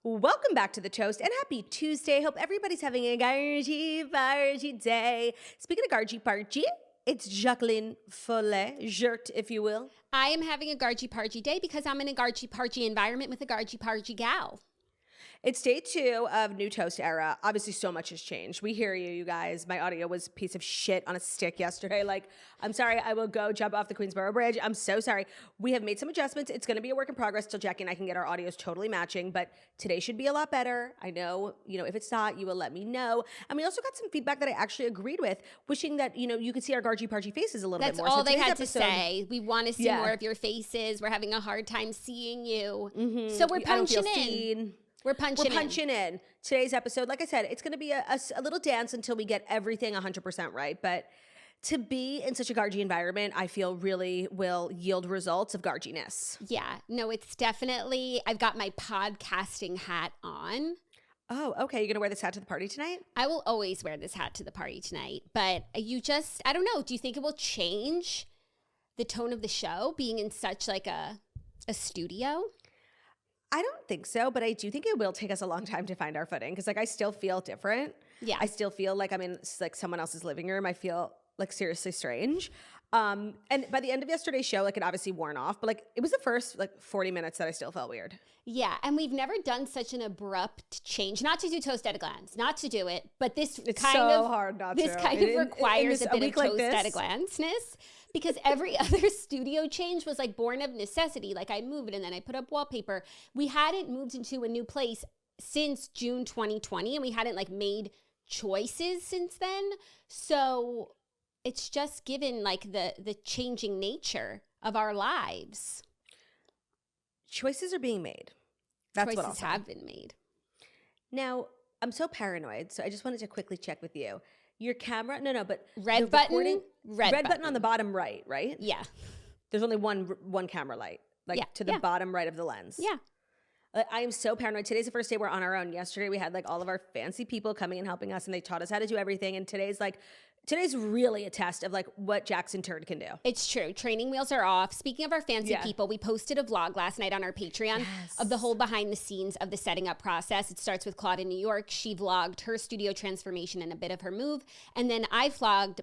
Welcome back to The Toast and happy Tuesday. Hope everybody's having a gargy party day. Speaking of gargy party, it's Jacqueline Follet, if you will. I am having a gargy party day because I'm in a gargy party environment with a gargy party gal. It's day 2 of New Toast era. Obviously, so much has changed. We hear you guys. My audio was a piece of shit on a stick yesterday. I'm sorry. I will go jump off the Queensboro Bridge. I'm so sorry. We have made some adjustments. It's going to be a work in progress till Jackie and I can get our audios totally matching. But today should be a lot better. I know, if it's not, you will let me know. And we also got some feedback that I actually agreed with, wishing that, you could see our gargy party faces a little bit more. That's all they had to say. We want to see more of your faces. We're having a hard time seeing you. Mm-hmm. So we're punching in. We're punching in. Today's episode, like I said, it's going to be a little dance until we get everything 100% right. But to be in such a gargy environment, I feel really will yield results of garginess. Yeah. No, it's definitely, I've got my podcasting hat on. Oh, okay. You're going to wear this hat to the party tonight? I will always wear this hat to the party tonight. But I don't know. Do you think it will change the tone of the show being in such like a studio? I don't think so, but I do think it will take us a long time to find our footing because, I still feel different. Yeah. I still feel like I'm in, someone else's living room. I feel, seriously strange. And by the end of yesterday's show, it obviously worn off, but, it was the first, 40 minutes that I still felt weird. Yeah, and we've never done such an abrupt change. Not to do Toast at a Glance, not to do it, but this kind of requires a bit of Toast at a Glance-ness. Because every other studio change was born of necessity. I moved and then I put up wallpaper. We hadn't moved into a new place since June 2020 and we hadn't made choices since then. So it's just given the changing nature of our lives. Choices are being made. That's choices have been made. Now, I'm so paranoid, so I just wanted to quickly check with you. Your camera, but red button on the bottom right? Yeah. There's only one camera light, to the bottom right of the lens. Yeah. I am so paranoid. Today's the first day we're on our own. Yesterday we had all of our fancy people coming and helping us, and they taught us how to do everything. And today's really a test of what Jackson Turd can do. It's true. Training wheels are off. Speaking of our fancy people, we posted a vlog last night on our Patreon of the whole behind the scenes of the setting up process. It starts with Claudia in New York. She vlogged her studio transformation and a bit of her move. And then I flogged.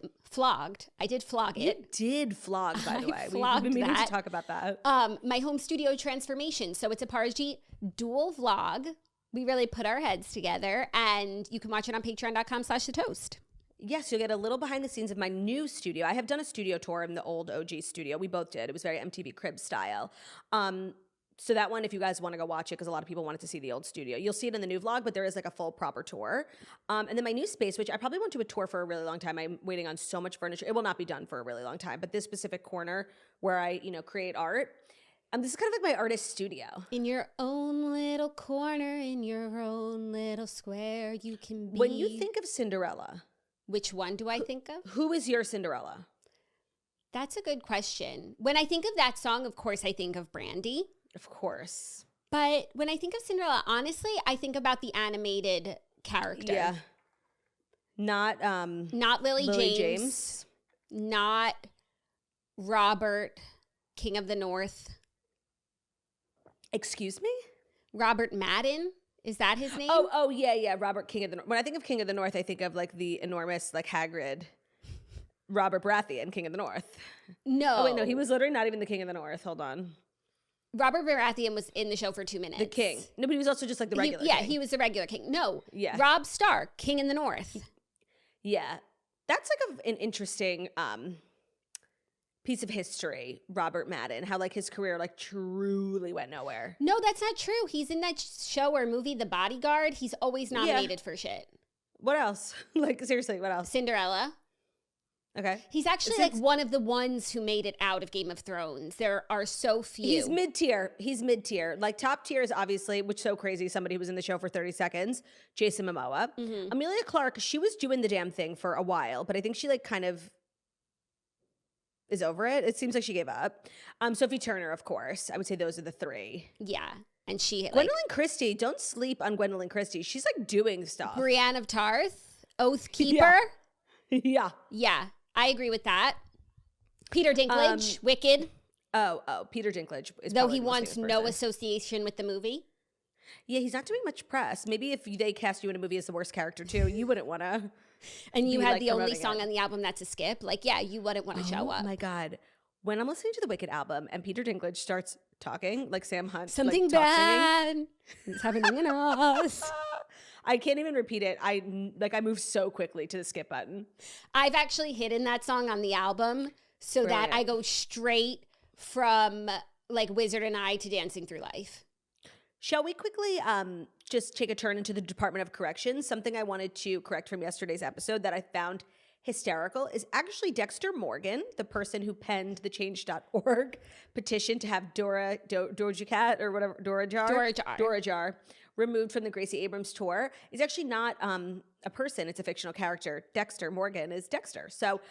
I did flog it. You did flog, by the way. We've been meaning to talk about that. My home studio transformation. So it's a Parji dual vlog. We really put our heads together and you can watch it on patreon.com/thetoast. Yes, you'll get a little behind the scenes of my new studio. I have done a studio tour in the old OG studio. We both did. It was very MTV Cribs style. So that one, if you guys want to go watch it, because a lot of people wanted to see the old studio, you'll see it in the new vlog, but there is a full proper tour. And then my new space, which I probably won't do a tour for a really long time. I'm waiting on so much furniture. It will not be done for a really long time. But this specific corner where I, create art, this is kind of my artist studio. In your own little corner, in your own little square, you can be. When you think of Cinderella, which one do I think of? Who is your Cinderella? That's a good question. When I think of that song, of course, I think of Brandy. Of course. But when I think of Cinderella, honestly, I think about the animated character. Yeah. Not Lily James. Not Robert, King of the North. Excuse me? Robert Madden. Is that his name? Oh, yeah, Robert King of the North. When I think of King of the North, I think of the enormous Hagrid, Robert Baratheon, King of the North. No. Oh wait, no, he was literally not even the King of the North. Hold on. Robert Baratheon was in the show for 2 minutes. The king. No, but he was also just the regular king. Yeah, he was the regular king. No. Yeah. Robb Stark, King in the North. Yeah. That's an interesting piece of history, Robert Madden, how his career truly went nowhere. No, that's not true. He's in that show or movie, The Bodyguard. He's always nominated for shit. What else? Seriously, what else? Cinderella. Okay. He's actually one of the ones who made it out of Game of Thrones. There are so few. He's mid-tier. Top tier is obviously, which is so crazy, somebody who was in the show for 30 seconds, Jason Momoa. Mm-hmm. Emilia Clarke, she was doing the damn thing for a while, but I think she kind of is over it. It seems like she gave up. Sophie Turner, of course. I would say those are the 3. Yeah. And she Gwendolyn Christie. Don't sleep on Gwendolyn Christie. She's doing stuff. Brienne of Tarth, Oathkeeper. Yeah. Yeah. I agree with that. Peter Dinklage, Wicked. Oh, Peter Dinklage is though he wants no association with the movie. Yeah, he's not doing much press. Maybe if they cast you in a movie as the worst character too, you wouldn't want to. And you had the only song on the album that's a skip. Like, yeah, you wouldn't want to show up. Oh my God. When I'm listening to the Wicked album and Peter Dinklage starts talking, like Sam Hunt. Something bad is happening in us. I can't even repeat it. I move so quickly to the skip button. I've actually hidden that song on the album so that I go straight from like Wizard and I to Dancing Through Life. Shall we quickly just take a turn into the Department of Corrections? Something I wanted to correct from yesterday's episode that I found hysterical is actually Dexter Morgan, the person who penned the Change.org petition to have Doja Cat or whatever, Dora Jar removed from the Gracie Abrams tour. Is actually not a person. It's a fictional character. Dexter Morgan is Dexter. So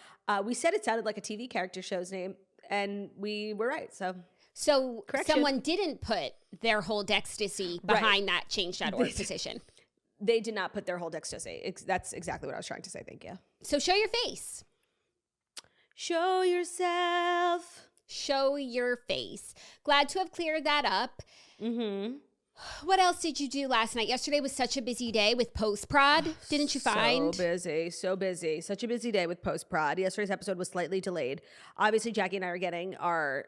we said it sounded like a TV character show's name, and we were right. So someone didn't put their whole Dextasy behind that Change.org petition. They did not put their whole Dextasy. That's exactly what I was trying to say. Thank you. So show your face. Show yourself. Show your face. Glad to have cleared that up. Mm-hmm. What else did you do last night? Yesterday was such a busy day with post-prod. Didn't you find? So busy. Such a busy day with post-prod. Yesterday's episode was slightly delayed. Obviously, Jackie and I are getting our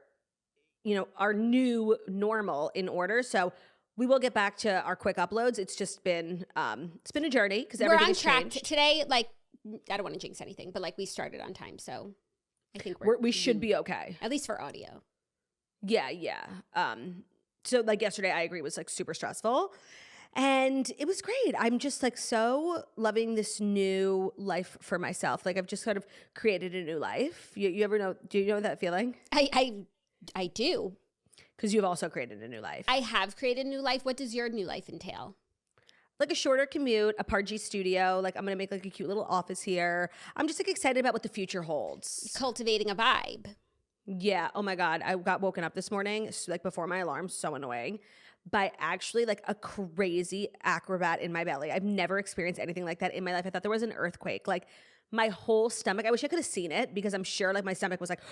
new normal in order. So we will get back to our quick uploads. It's just been, it's been a journey because everything has changed. We're on track today. Like, I don't want to jinx anything, but like we started on time. So I think we should be okay. At least for audio. Yeah. So like yesterday, I agree, was like super stressful. And it was great. I'm just like so loving this new life for myself. Like I've just sort of created a new life. You ever know, do you know that feeling? I do. Because you've also created a new life. I have created a new life. What does your new life entail? Like a shorter commute, a Pargy studio. Like I'm going to make like a cute little office here. I'm just like excited about what the future holds. Cultivating a vibe. Yeah. Oh my God. I got woken up this morning, like before my alarm, so annoying, by actually like a crazy acrobat in my belly. I've never experienced anything like that in my life. I thought there was an earthquake. Like my whole stomach, I wish I could have seen it because I'm sure like my stomach was like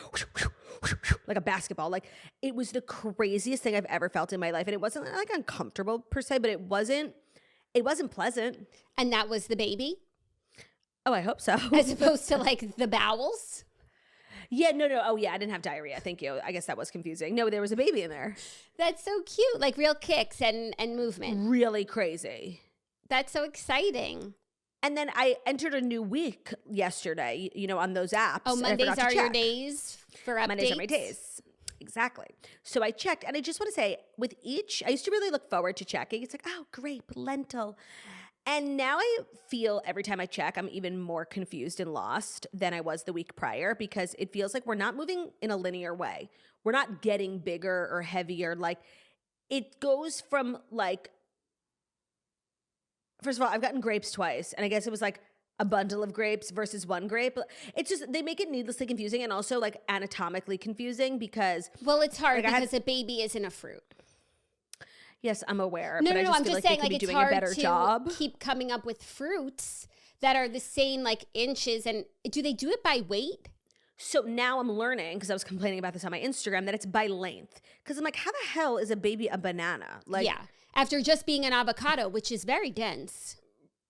a basketball. Like it was the craziest thing I've ever felt in my life. And it wasn't like uncomfortable per se, but it wasn't pleasant. And that was the baby? Oh, I hope so. As opposed to like the bowels? Yeah, no. Oh, yeah, I didn't have diarrhea. Thank you. I guess that was confusing. No, there was a baby in there. That's so cute. Like real kicks and movement. Really crazy. That's so exciting. And then I entered a new week yesterday, on those apps. Oh, Mondays are your days for updates? Mondays are my days. Exactly. So I checked, and I just want to say, with each, I used to really look forward to checking. It's like, oh, grape, lentil. And now I feel every time I check, I'm even more confused and lost than I was the week prior because it feels like we're not moving in a linear way. We're not getting bigger or heavier. Like it goes from like, first of all, I've gotten grapes twice. And I guess it was like a bundle of grapes versus one grape. It's just, they make it needlessly confusing and also like anatomically confusing because. Well, it's hard because a baby isn't a fruit. Yes, I'm aware. No, but I just I'm feel just like saying, they could like, be it's doing a better hard to job. Keep coming up with fruits that are the same, like, inches. And do they do it by weight? So now I'm learning, because I was complaining about this on my Instagram, that it's by length. Because I'm like, how the hell is a baby a banana? Like, yeah, after just being an avocado, which is very dense.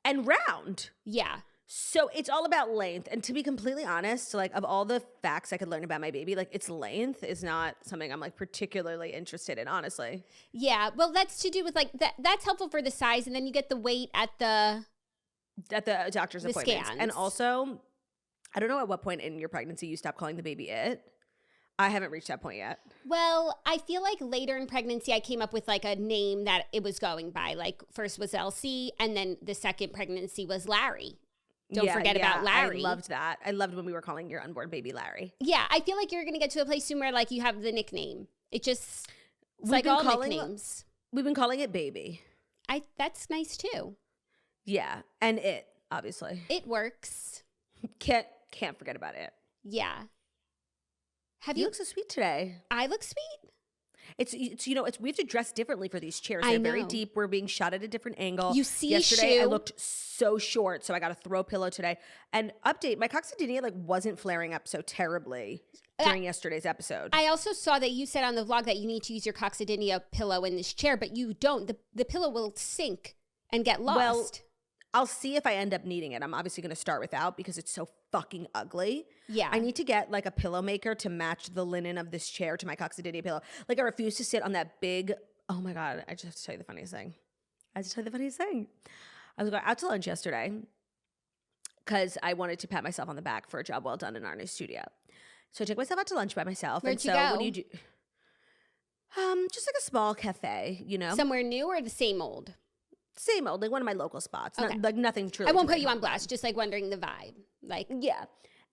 And round. Yeah. So it's all about length. And to be completely honest, like of all the facts I could learn about my baby, like its length is not something I'm like particularly interested in, honestly. Yeah. Well, that's to do with like that. That's helpful for the size. And then you get the weight at the doctor's appointments. Scans. And also, I don't know at what point in your pregnancy you stop calling the baby it. I haven't reached that point yet. Well, I feel like later in pregnancy, I came up with like a name that it was going by. Like first was Elsie, and then the second pregnancy was Larry. Don't forget about Larry. I loved that. I loved when we were calling your unborn baby Larry. Yeah, I feel like you're going to get to a place soon where like you have the nickname. It's like all nicknames. We've been calling it baby. That's nice too. Yeah, and it, obviously. It works. Can't forget about it. Yeah. You look so sweet today. I look sweet? It's we have to dress differently for these chairs. They're very deep. We're being shot at a different angle. You see, yesterday I looked so short, so I got a throw pillow today. And update, my coccydynia like wasn't flaring up so terribly during yesterday's episode. I also saw that you said on the vlog that you need to use your coccydynia pillow in this chair, but you don't. The pillow will sink and get lost. Well, I'll see if I end up needing it. I'm obviously going to start without because it's so fucking ugly. Yeah. I need to get like a pillow maker to match the linen of this chair to my coccydynia pillow. Like I refuse to sit on that big, oh my God, I just have to tell you the funniest thing. I was going out to lunch yesterday because I wanted to pat myself on the back for a job well done in our new studio. So I took myself out to lunch by myself. Where'd you go? What do you do? Just like a small cafe, you know. Somewhere new or the same old? Same old, like one of my local spots. Okay. Like nothing truly. I won't put you on blast, just like wondering the vibe. Like, yeah.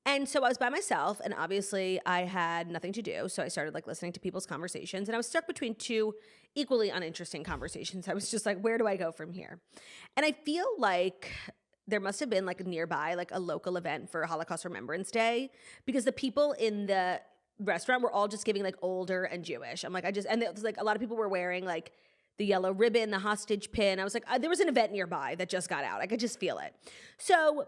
And so I was by myself, and obviously I had nothing to do. So I started like listening to people's conversations, and I was stuck between two equally uninteresting conversations. I was just like, where do I go from here? And I feel like there must have been like nearby, like a local event for Holocaust Remembrance Day, because the people in the restaurant were all just giving like older and Jewish. I'm like, and it was like a lot of people were wearing like the yellow ribbon, the hostage pin. I was like, there was an event nearby that just got out. I could just feel it. So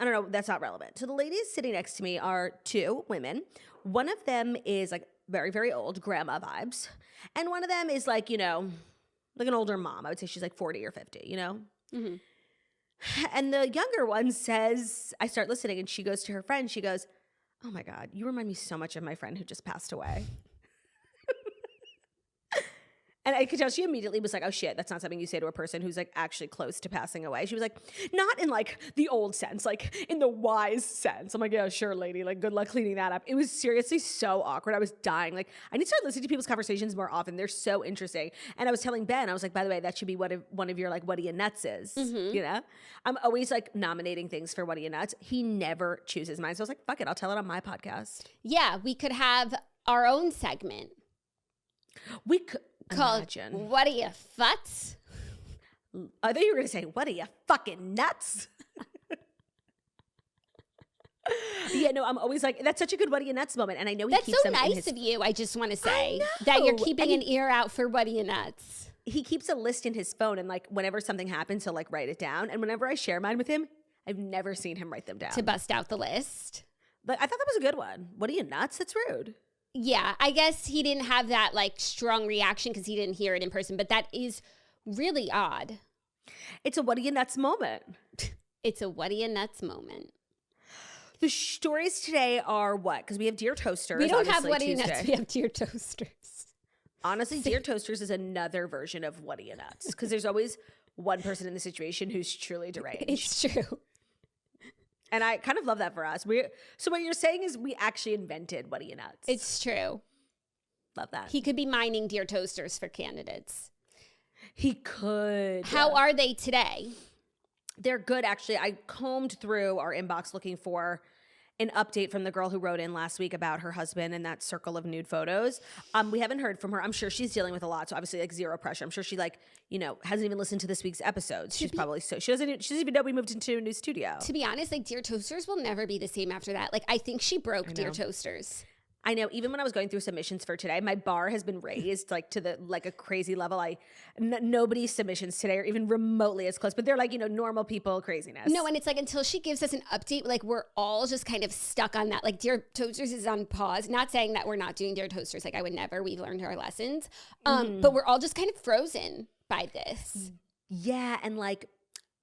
I don't know, that's not relevant. So the ladies sitting next to me are two women. One of them is like very, very old, grandma vibes. And one of them is like, you know, like an older mom. I would say she's like 40 or 50, you know? Mm-hmm. And the younger one says, I start listening, and she goes to her friend. She goes, oh my God, you remind me so much of my friend who just passed away. And I could tell she immediately was like, oh shit, that's not something you say to a person who's like actually close to passing away. She was like, not in like the old sense, like in the wise sense. I'm like, yeah, sure, lady. Like, good luck cleaning that up. It was seriously so awkward. I was dying. Like, I need to start listening to people's conversations more often. They're so interesting. And I was telling Ben, I was like, by the way, that should be one of your like what are you nuts is, you know? I'm always like nominating things for what are you nuts. He never chooses mine. So I was like, fuck it, I'll tell it on my podcast. Yeah, we could have our own segment. We could. Called What Are You Futs? I thought you were going to say, what are you fucking nuts? Yeah, no, I'm always like, that's such a good what are you nuts moment. And I know he keeps them in his... That's so nice of you, I just want to say. That you're keeping an ear out for what are you nuts. He keeps a list in his phone, and like whenever something happens, he'll like write it down. And whenever I share mine with him, I've never seen him write them down. To bust out the list. But I thought that was a good one. What are you nuts? That's rude. Yeah, I guess he didn't have that like strong reaction because he didn't hear it in person, but that is really odd. It's a what are you nuts moment. It's a what are you nuts moment. The stories today are what? Because we have Dear Toasters. We don't have what are you nuts, we have Dear Toasters. Honestly, Dear Toasters is another version of what are you nuts? Because there's always one person in the situation who's truly deranged. It's true. And I kind of love that for us. So what you're saying is we actually invented what are you nuts? It's true. Love that. He could be mining Dear Toasters for candidates. He could. How are they today? They're good, actually. I combed through our inbox looking for an update from the girl who wrote in last week about her husband and that circle of nude photos. We haven't heard from her. I'm sure she's dealing with a lot, so obviously like zero pressure. I'm sure she like, you know, hasn't even listened to this week's episodes. She doesn't even know we moved into a new studio. To be honest, like Dear Toasters will never be the same after that. Like I think she broke Dear Toasters. I know. Even when I was going through submissions for today, my bar has been raised like to the like a crazy level. Nobody's submissions today are even remotely as close, but they're like, you know, normal people craziness. No, and it's like until she gives us an update, like we're all just kind of stuck on that. Like Dear Toasters is on pause. Not saying that we're not doing Dear Toasters. Like I would never. We've learned our lessons, but we're all just kind of frozen by this. Yeah, and like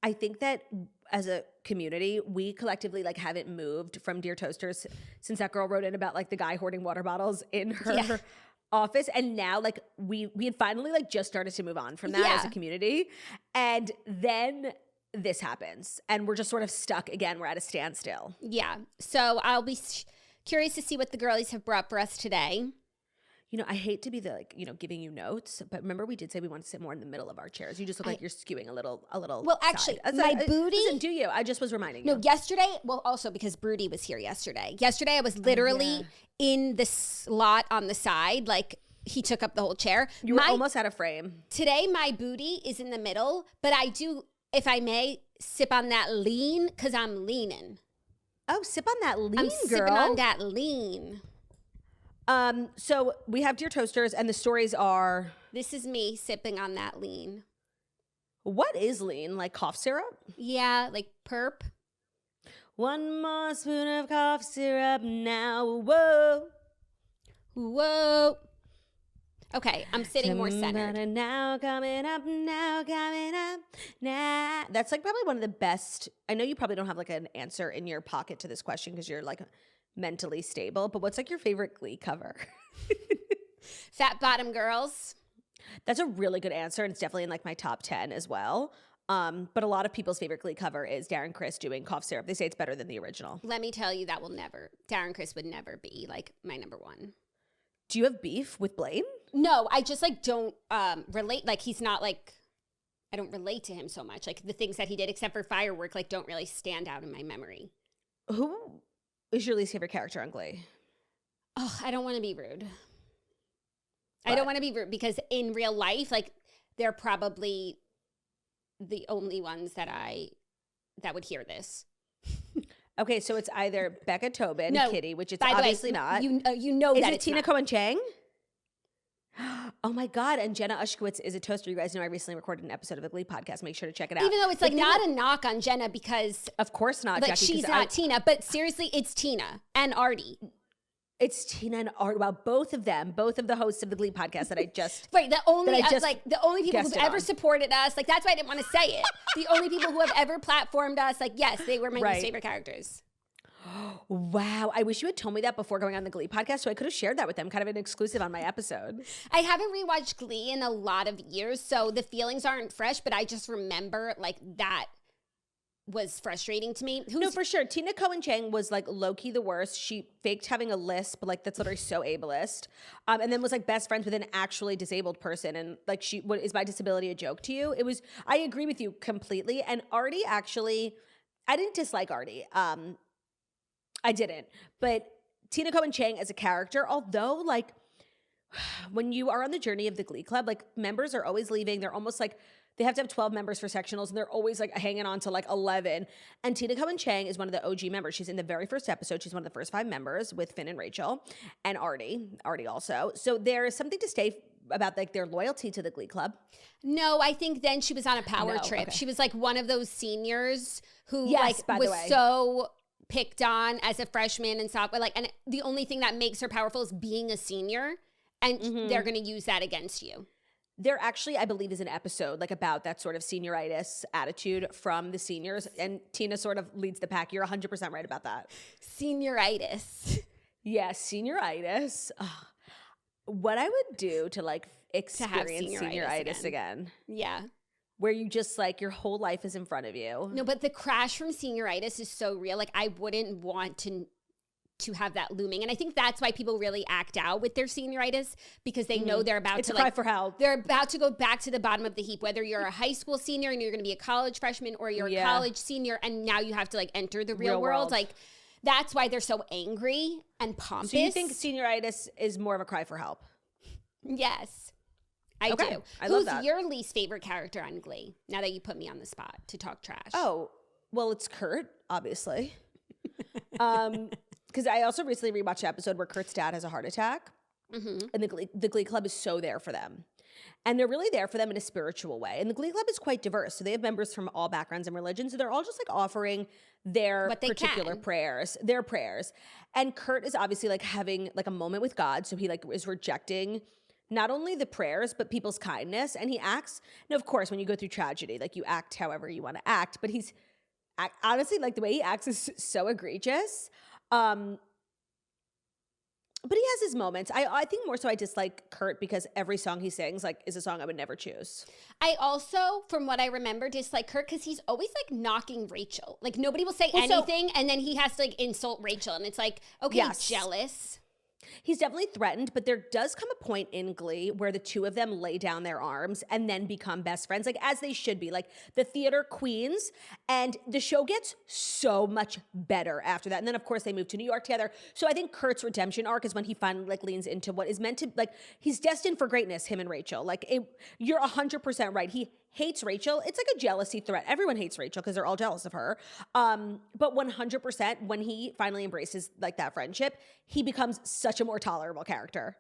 I think that as a community, we collectively like haven't moved from Dear Toasters since that girl wrote in about like the guy hoarding water bottles in her office. And now like we had finally like just started to move on from that as a community. And then this happens and we're just sort of stuck again. We're at a standstill. Yeah. So I'll be curious to see what the girlies have brought for us today. You know, I hate to be the like, you know, giving you notes, but remember we did say we want to sit more in the middle of our chairs. You just look like you're skewing a little. Well, actually, my booty. Listen, do you? I just was reminding you. No, yesterday. Well, also because Broody was here yesterday. Yesterday, I was literally in the slot on the side, like he took up the whole chair. You were almost out of frame. Today, my booty is in the middle, but I do, if I may, sip on that lean because I'm leaning. Oh, sip on that lean, I'm girl. sipping on that lean. So we have Dear Toasters and the stories are... This is me sipping on that lean. What is lean? Like cough syrup? Yeah, like perp. One more spoon of cough syrup now. Whoa. Whoa. Okay, I'm sitting more centered. Now coming up. Nah. That's like probably one of the best. I know you probably don't have like an answer in your pocket to this question because you're like mentally stable, but what's like your favorite Glee cover? Fat Bottom Girls. That's a really good answer, and it's definitely in like my top 10 as well. But a lot of people's favorite Glee cover is Darren Criss doing Cough Syrup. They say it's better than the original. Let me tell you, Darren Criss would never be like my number one. Do you have beef with Blaine? No, I just like don't relate. Like he's not like, I don't relate to him so much. Like the things that he did, except for Firework, like don't really stand out in my memory. Who is your least favorite character on Glee? Oh, I don't want to be rude. What? I don't want to be rude because in real life, like they're probably the only ones that would hear this. Okay, so it's either Becca Tobin, Kitty, which it's obviously not. You know is that it it's Tina not. Cohen Chang? Oh my God! And Jenna Ushkowitz is a toaster. You guys know I recently recorded an episode of the Glee podcast. Make sure to check it out. Even though it's like not a knock on Jenna because of course not, like Jackie, she's not Tina, but seriously, it's Tina and Artie. It's Tina and Art. Well, both of the hosts of the Glee podcast that I just right. The only people who've ever supported us. Like that's why I didn't want to say it. The only people who have ever platformed us. Like yes, they were my least favorite characters. Wow. I wish you had told me that before going on the Glee podcast so I could have shared that with them, kind of an exclusive on my episode. I haven't rewatched Glee in a lot of years, so the feelings aren't fresh, but I just remember like that was frustrating to me. No, for sure. Tina Cohen Chang was like low-key the worst. She faked having a lisp, like that's literally so ableist. And then was like best friends with an actually disabled person. And like is my disability a joke to you? I agree with you completely. And Artie actually, I didn't dislike Artie. I didn't. But Tina Cohen Chang as a character, although like when you are on the journey of the Glee Club, like members are always leaving. They're almost like, they have to have 12 members for sectionals and they're always like hanging on to like 11. And Tina Cohen Chang is one of the OG members. She's in the very first episode. She's one of the first 5 members with Finn and Rachel and Artie also. So there is something to say about like their loyalty to the Glee Club. No, I think then she was on a power trip. Okay. She was like one of those seniors who so picked on as a freshman and sophomore, like, and the only thing that makes her powerful is being a senior, and they're going to use that against you. There actually, I believe, is an episode like about that sort of senioritis attitude from the seniors, and Tina sort of leads the pack. You're 100% right about that. Senioritis. Yes, senioritis. What I would do to like experience senioritis again. Yeah. Where you just like your whole life is in front of you. No, but the crash from senioritis is so real. Like I wouldn't want to have that looming. And I think that's why people really act out with their senioritis because they know they're about to cry for help. They're about to go back to the bottom of the heap, whether you're a high school senior and you're going to be a college freshman or you're a college senior and now you have to like enter the real world. Like that's why they're so angry and pompous. So you think senioritis is more of a cry for help? Yes. I do. Who's your least favorite character on Glee? Now that you put me on the spot to talk trash. Oh, well, it's Kurt, obviously. Because I also recently rewatched the episode where Kurt's dad has a heart attack. And the Glee Club is so there for them. And they're really there for them in a spiritual way. And the Glee Club is quite diverse. So they have members from all backgrounds and religions. So they're all just like offering their particular prayers, their prayers. And Kurt is obviously like having like a moment with God. So he like is rejecting not only the prayers, but people's kindness. And he acts, now of course, when you go through tragedy, like you act however you want to act, but he's honestly, like the way he acts is so egregious. But he has his moments. I think more so I dislike Kurt because every song he sings like is a song I would never choose. I also, from what I remember, dislike Kurt because he's always like knocking Rachel. Like nobody will say anything and then he has to like insult Rachel. And it's like, okay, jealous. He's definitely threatened, but there does come a point in Glee where the two of them lay down their arms and then become best friends, like as they should be, like the theater queens. And the show gets so much better after that. And then, of course, they move to New York together. So I think Kurt's redemption arc is when he finally like leans into what is meant to, like, he's destined for greatness, him and Rachel. Like, you're 100% right. He hates Rachel. It's like a jealousy threat. Everyone hates Rachel because they're all jealous of her. But 100% when he finally embraces like that friendship, he becomes such a more tolerable character.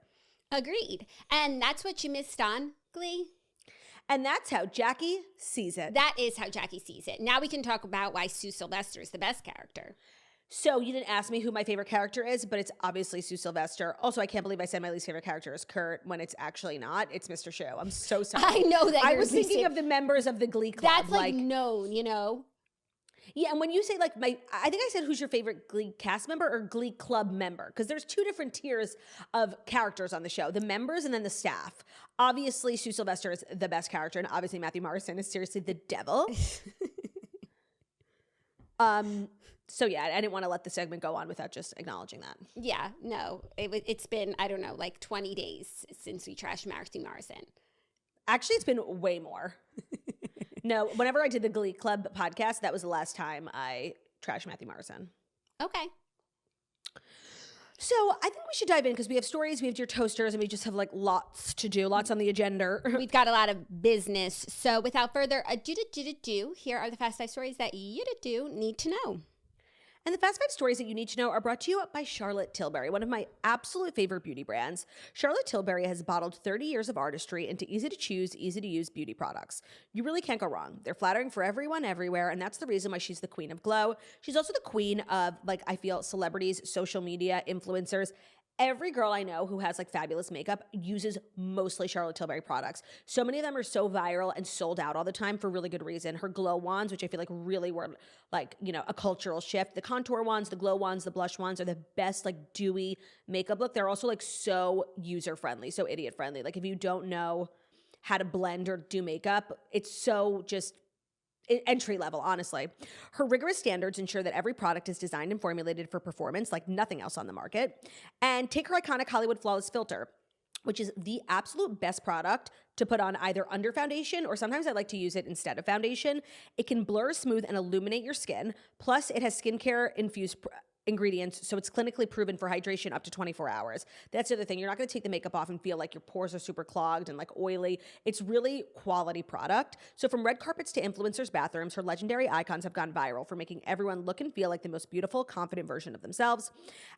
Agreed. And that's what you missed on Glee. And that's how Jackie sees it. That is how Jackie sees it. Now we can talk about why Sue Sylvester is the best character. So you didn't ask me who my favorite character is, but it's obviously Sue Sylvester. Also, I can't believe I said my least favorite character is Kurt when it's actually not. It's Mr. Show. I'm so sorry. I know that. I was thinking of the members of the Glee Club. That's like known, you know? Yeah, and when you say like I think I said who's your favorite Glee cast member or Glee Club member? Because there's two different tiers of characters on the show, the members and then the staff. Obviously, Sue Sylvester is the best character, and obviously Matthew Morrison is seriously the devil. So yeah, I didn't want to let the segment go on without just acknowledging that. Yeah, no, it's been, I don't know, like 20 days since we trashed Matthew Morrison. Actually, it's been way more. No, whenever I did the Glee Club podcast, that was the last time I trashed Matthew Morrison. Okay. So I think we should dive in because we have stories, we have Dear Toasters, and we just have like lots to do, lots on the agenda. We've got a lot of business. So without further ado, here are the Fast 5 stories that you need to know. And the Fast 5 stories that you need to know are brought to you by Charlotte Tilbury, one of my absolute favorite beauty brands. Charlotte Tilbury has bottled 30 years of artistry into easy-to-choose, easy-to-use beauty products. You really can't go wrong. They're flattering for everyone, everywhere, and that's the reason why she's the queen of glow. She's also the queen of, like, I feel, celebrities, social media, influencers. Every girl I know who has like fabulous makeup uses mostly Charlotte Tilbury products. So many of them are so viral and sold out all the time for really good reason. Her glow wands, which I feel like really were like, you know, a cultural shift. The contour wands, the glow wands, the blush wands are the best like dewy makeup look. They're also like so user friendly, so idiot friendly. Like if you don't know how to blend or do makeup, it's so just entry level, honestly. Her rigorous standards ensure that every product is designed and formulated for performance like nothing else on the market. And take her iconic Hollywood Flawless Filter, which is the absolute best product to put on either under foundation or sometimes I like to use it instead of foundation. It can blur, smooth, and illuminate your skin. Plus, it has skincare infused ingredients, so it's clinically proven for hydration up to 24 hours. That's the other thing. You're not going to take the makeup off and feel like your pores are super clogged and like oily. It's really quality product. So from red carpets to influencers' bathrooms, her legendary icons have gone viral for making everyone look and feel like the most beautiful, confident version of themselves.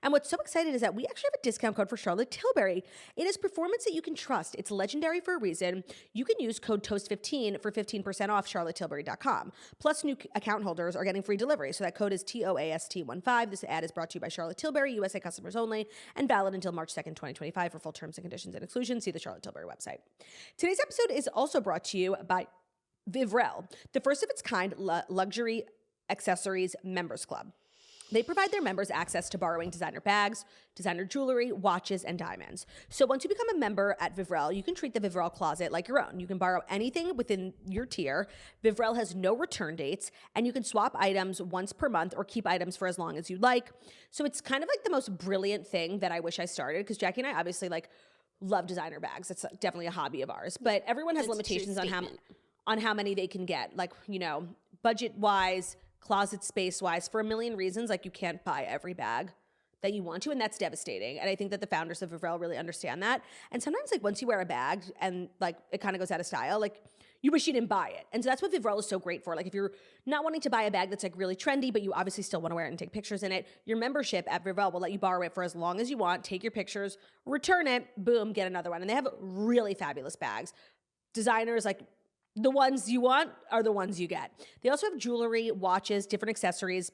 And what's so exciting is that we actually have a discount code for Charlotte Tilbury. It is performance that you can trust. It's legendary for a reason. You can use code TOAST15 for 15% off charlottetilbury.com. Plus, new account holders are getting free delivery. So that code is TOAST15. This ad is brought to you by Charlotte Tilbury, USA customers only, and valid until March 2nd, 2025 for full terms and conditions and exclusions. See the Charlotte Tilbury website. Today's episode is also brought to you by Vivrel, the first of its kind luxury accessories members club. They provide their members access to borrowing designer bags, designer jewelry, watches, and diamonds. So once you become a member at Vivrel, you can treat the Vivrel closet like your own. You can borrow anything within your tier. Vivrel has no return dates, and you can swap items once per month or keep items for as long as you like. So it's kind of like the most brilliant thing that I wish I started, because Jackie and I obviously like love designer bags. It's definitely a hobby of ours, but everyone has limitations on how many they can get, like, you know, budget-wise, closet space-wise, for a million reasons. Like, you can't buy every bag that you want to, and that's devastating. And I think that the founders of Vivrel really understand that. And sometimes, like, once you wear a bag and, like, it kind of goes out of style, like, you wish you didn't buy it. And so that's what Vivrel is so great for. Like, if you're not wanting to buy a bag that's, like, really trendy, but you obviously still want to wear it and take pictures in it, your membership at Vivrel will let you borrow it for as long as you want, take your pictures, return it, boom, get another one. And they have really fabulous bags. Designers, like, the ones you want are the ones you get. They also have jewelry, watches, different accessories.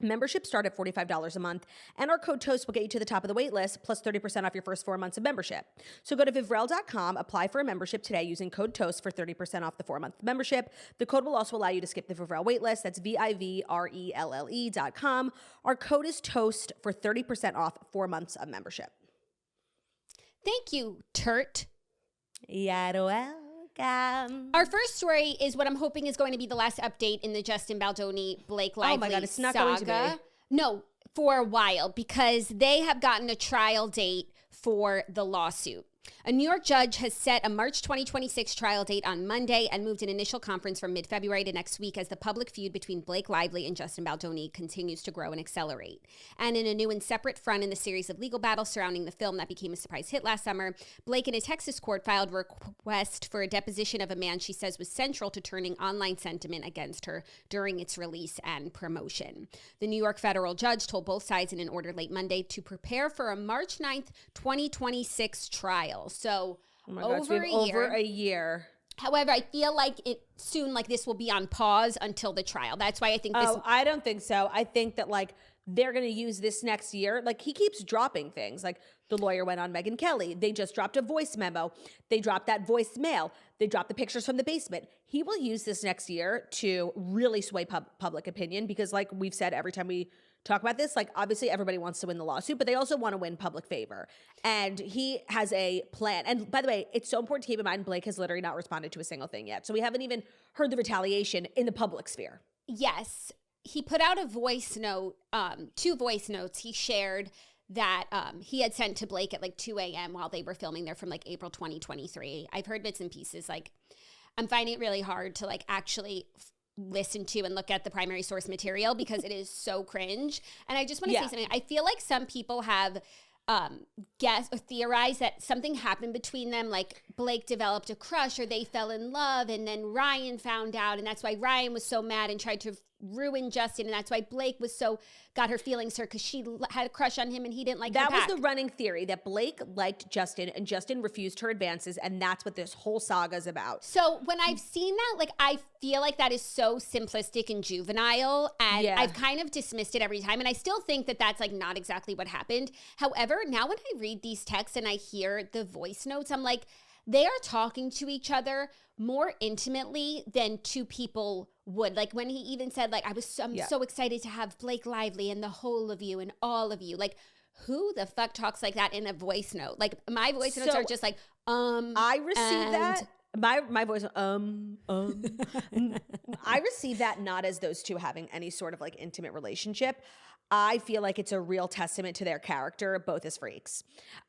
Memberships start at $45 a month, and our code TOAST will get you to the top of the wait list, plus 30% off your first 4 months of membership. So go to Vivrel.com, apply for a membership today using code TOAST for 30% off the 4-month membership. The code will also allow you to skip the Vivrel wait list. That's VIVRELLE.com. Our code is TOAST for 30% off 4 months of membership. Thank you, Turt. You're welcome. Our first story is what I'm hoping is going to be the last update in the Justin Baldoni Blake Lively saga. Oh my God, it's not going to be. No, for a while, because they have gotten a trial date for the lawsuit. A New York judge has set a March 2026 trial date on Monday and moved an initial conference from mid-February to next week as the public feud between Blake Lively and Justin Baldoni continues to grow and accelerate. And in a new and separate front in the series of legal battles surrounding the film that became a surprise hit last summer, Blake in a Texas court filed a request for a deposition of a man she says was central to turning online sentiment against her during its release and promotion. The New York federal judge told both sides in an order late Monday to prepare for a March 9th, 2026 trial. So over a year. However, I feel like it soon, like this will be on pause until the trial. That's why I think this. Oh, I don't think so. I think that like they're going to use this next year. Like, he keeps dropping things. Like, the lawyer went on Megyn Kelly. They just dropped a voice memo. They dropped that voicemail. They dropped the pictures from the basement. He will use this next year to really sway public opinion because, like we've said every time we talk about this, like, obviously everybody wants to win the lawsuit, but they also want to win public favor. And he has a plan. And by the way, it's so important to keep in mind, Blake has literally not responded to a single thing yet. So we haven't even heard the retaliation in the public sphere. Yes. He put out a voice note, 2 voice notes he shared that he had sent to Blake at like 2 a.m. while they were filming. They're from like April 2023. I've heard bits and pieces. Like, I'm finding it really hard to like actually listen to and look at the primary source material because it is so cringe. And I just want to say something. I feel like some people have guessed or theorized that something happened between them, like Blake developed a crush or they fell in love, and then Ryan found out, and that's why Ryan was so mad and tried to ruin Justin, and that's why Blake was got her feelings hurt because she had a crush on him and he didn't like her back. That was the running theory, that Blake liked Justin and Justin refused her advances, and that's what this whole saga is about. So when I've seen that, like, I feel like that is so simplistic and juvenile, and I've kind of dismissed it every time, and I still think that that's like not exactly what happened. However, now when I read these texts and I hear the voice notes, I'm like, they are talking to each other more intimately than 2 people would. Like, when he even said, like, I'm so excited to have Blake Lively and the whole of you and all of you. Like, who the fuck talks like that in a voice note? Like, my voice notes are just like, I received that. My voice, I received that not as those 2 having any sort of like intimate relationship. I feel like it's a real testament to their character, both as freaks.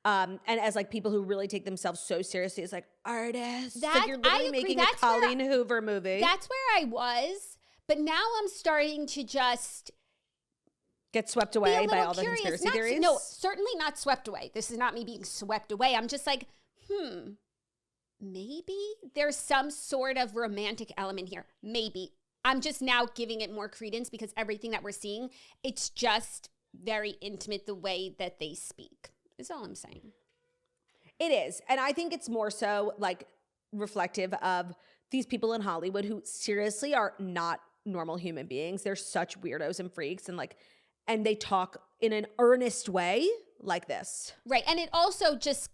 And as like people who really take themselves so seriously as like artists. Like, you're literally making a Colleen Hoover movie. That's where I was. But now I'm starting to just get swept away by all the conspiracy theories. No, certainly not swept away. This is not me being swept away. I'm just like, maybe there's some sort of romantic element here. Maybe. I'm just now giving it more credence because everything that we're seeing, it's just very intimate the way that they speak, is all I'm saying. It is. And I think it's more so like reflective of these people in Hollywood who seriously are not normal human beings. They're such weirdos and freaks, and they talk in an earnest way like this. Right. And it also just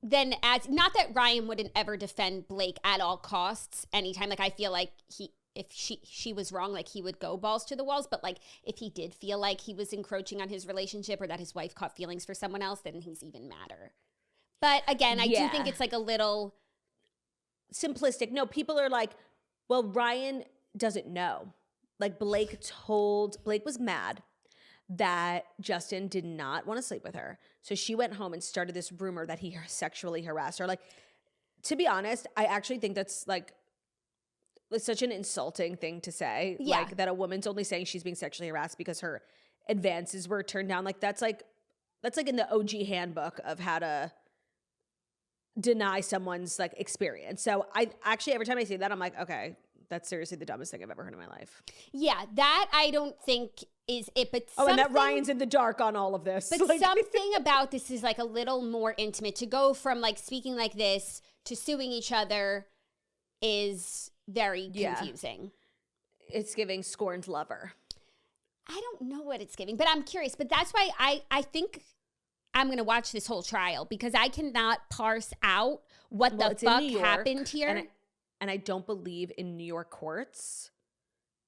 then adds, not that Ryan wouldn't ever defend Blake at all costs anytime. Like, I feel like if she was wrong, like, he would go balls to the walls. But like, if he did feel like he was encroaching on his relationship or that his wife caught feelings for someone else, then he's even madder. But again, I do think it's like a little simplistic. No, people are like, well, Ryan doesn't know. Like, Blake was mad that Justin did not want to sleep with her. So she went home and started this rumor that he sexually harassed her. Like, to be honest, I actually think that's like, it's such an insulting thing to say. Yeah. Like, that a woman's only saying she's being sexually harassed because her advances were turned down. Like, that's like in the OG handbook of how to deny someone's like experience. So I actually, every time I see that, I'm like, okay, that's seriously the dumbest thing I've ever heard in my life. Yeah, that I don't think is it, but and that Ryan's in the dark on all of this. But like, something about this is like a little more intimate. To go from like speaking like this to suing each other is very confusing. It's giving scorned lover. I don't know what it's giving, but I'm curious. But that's why I think I'm going to watch this whole trial because I cannot parse out what the fuck happened here. And I don't believe in New York courts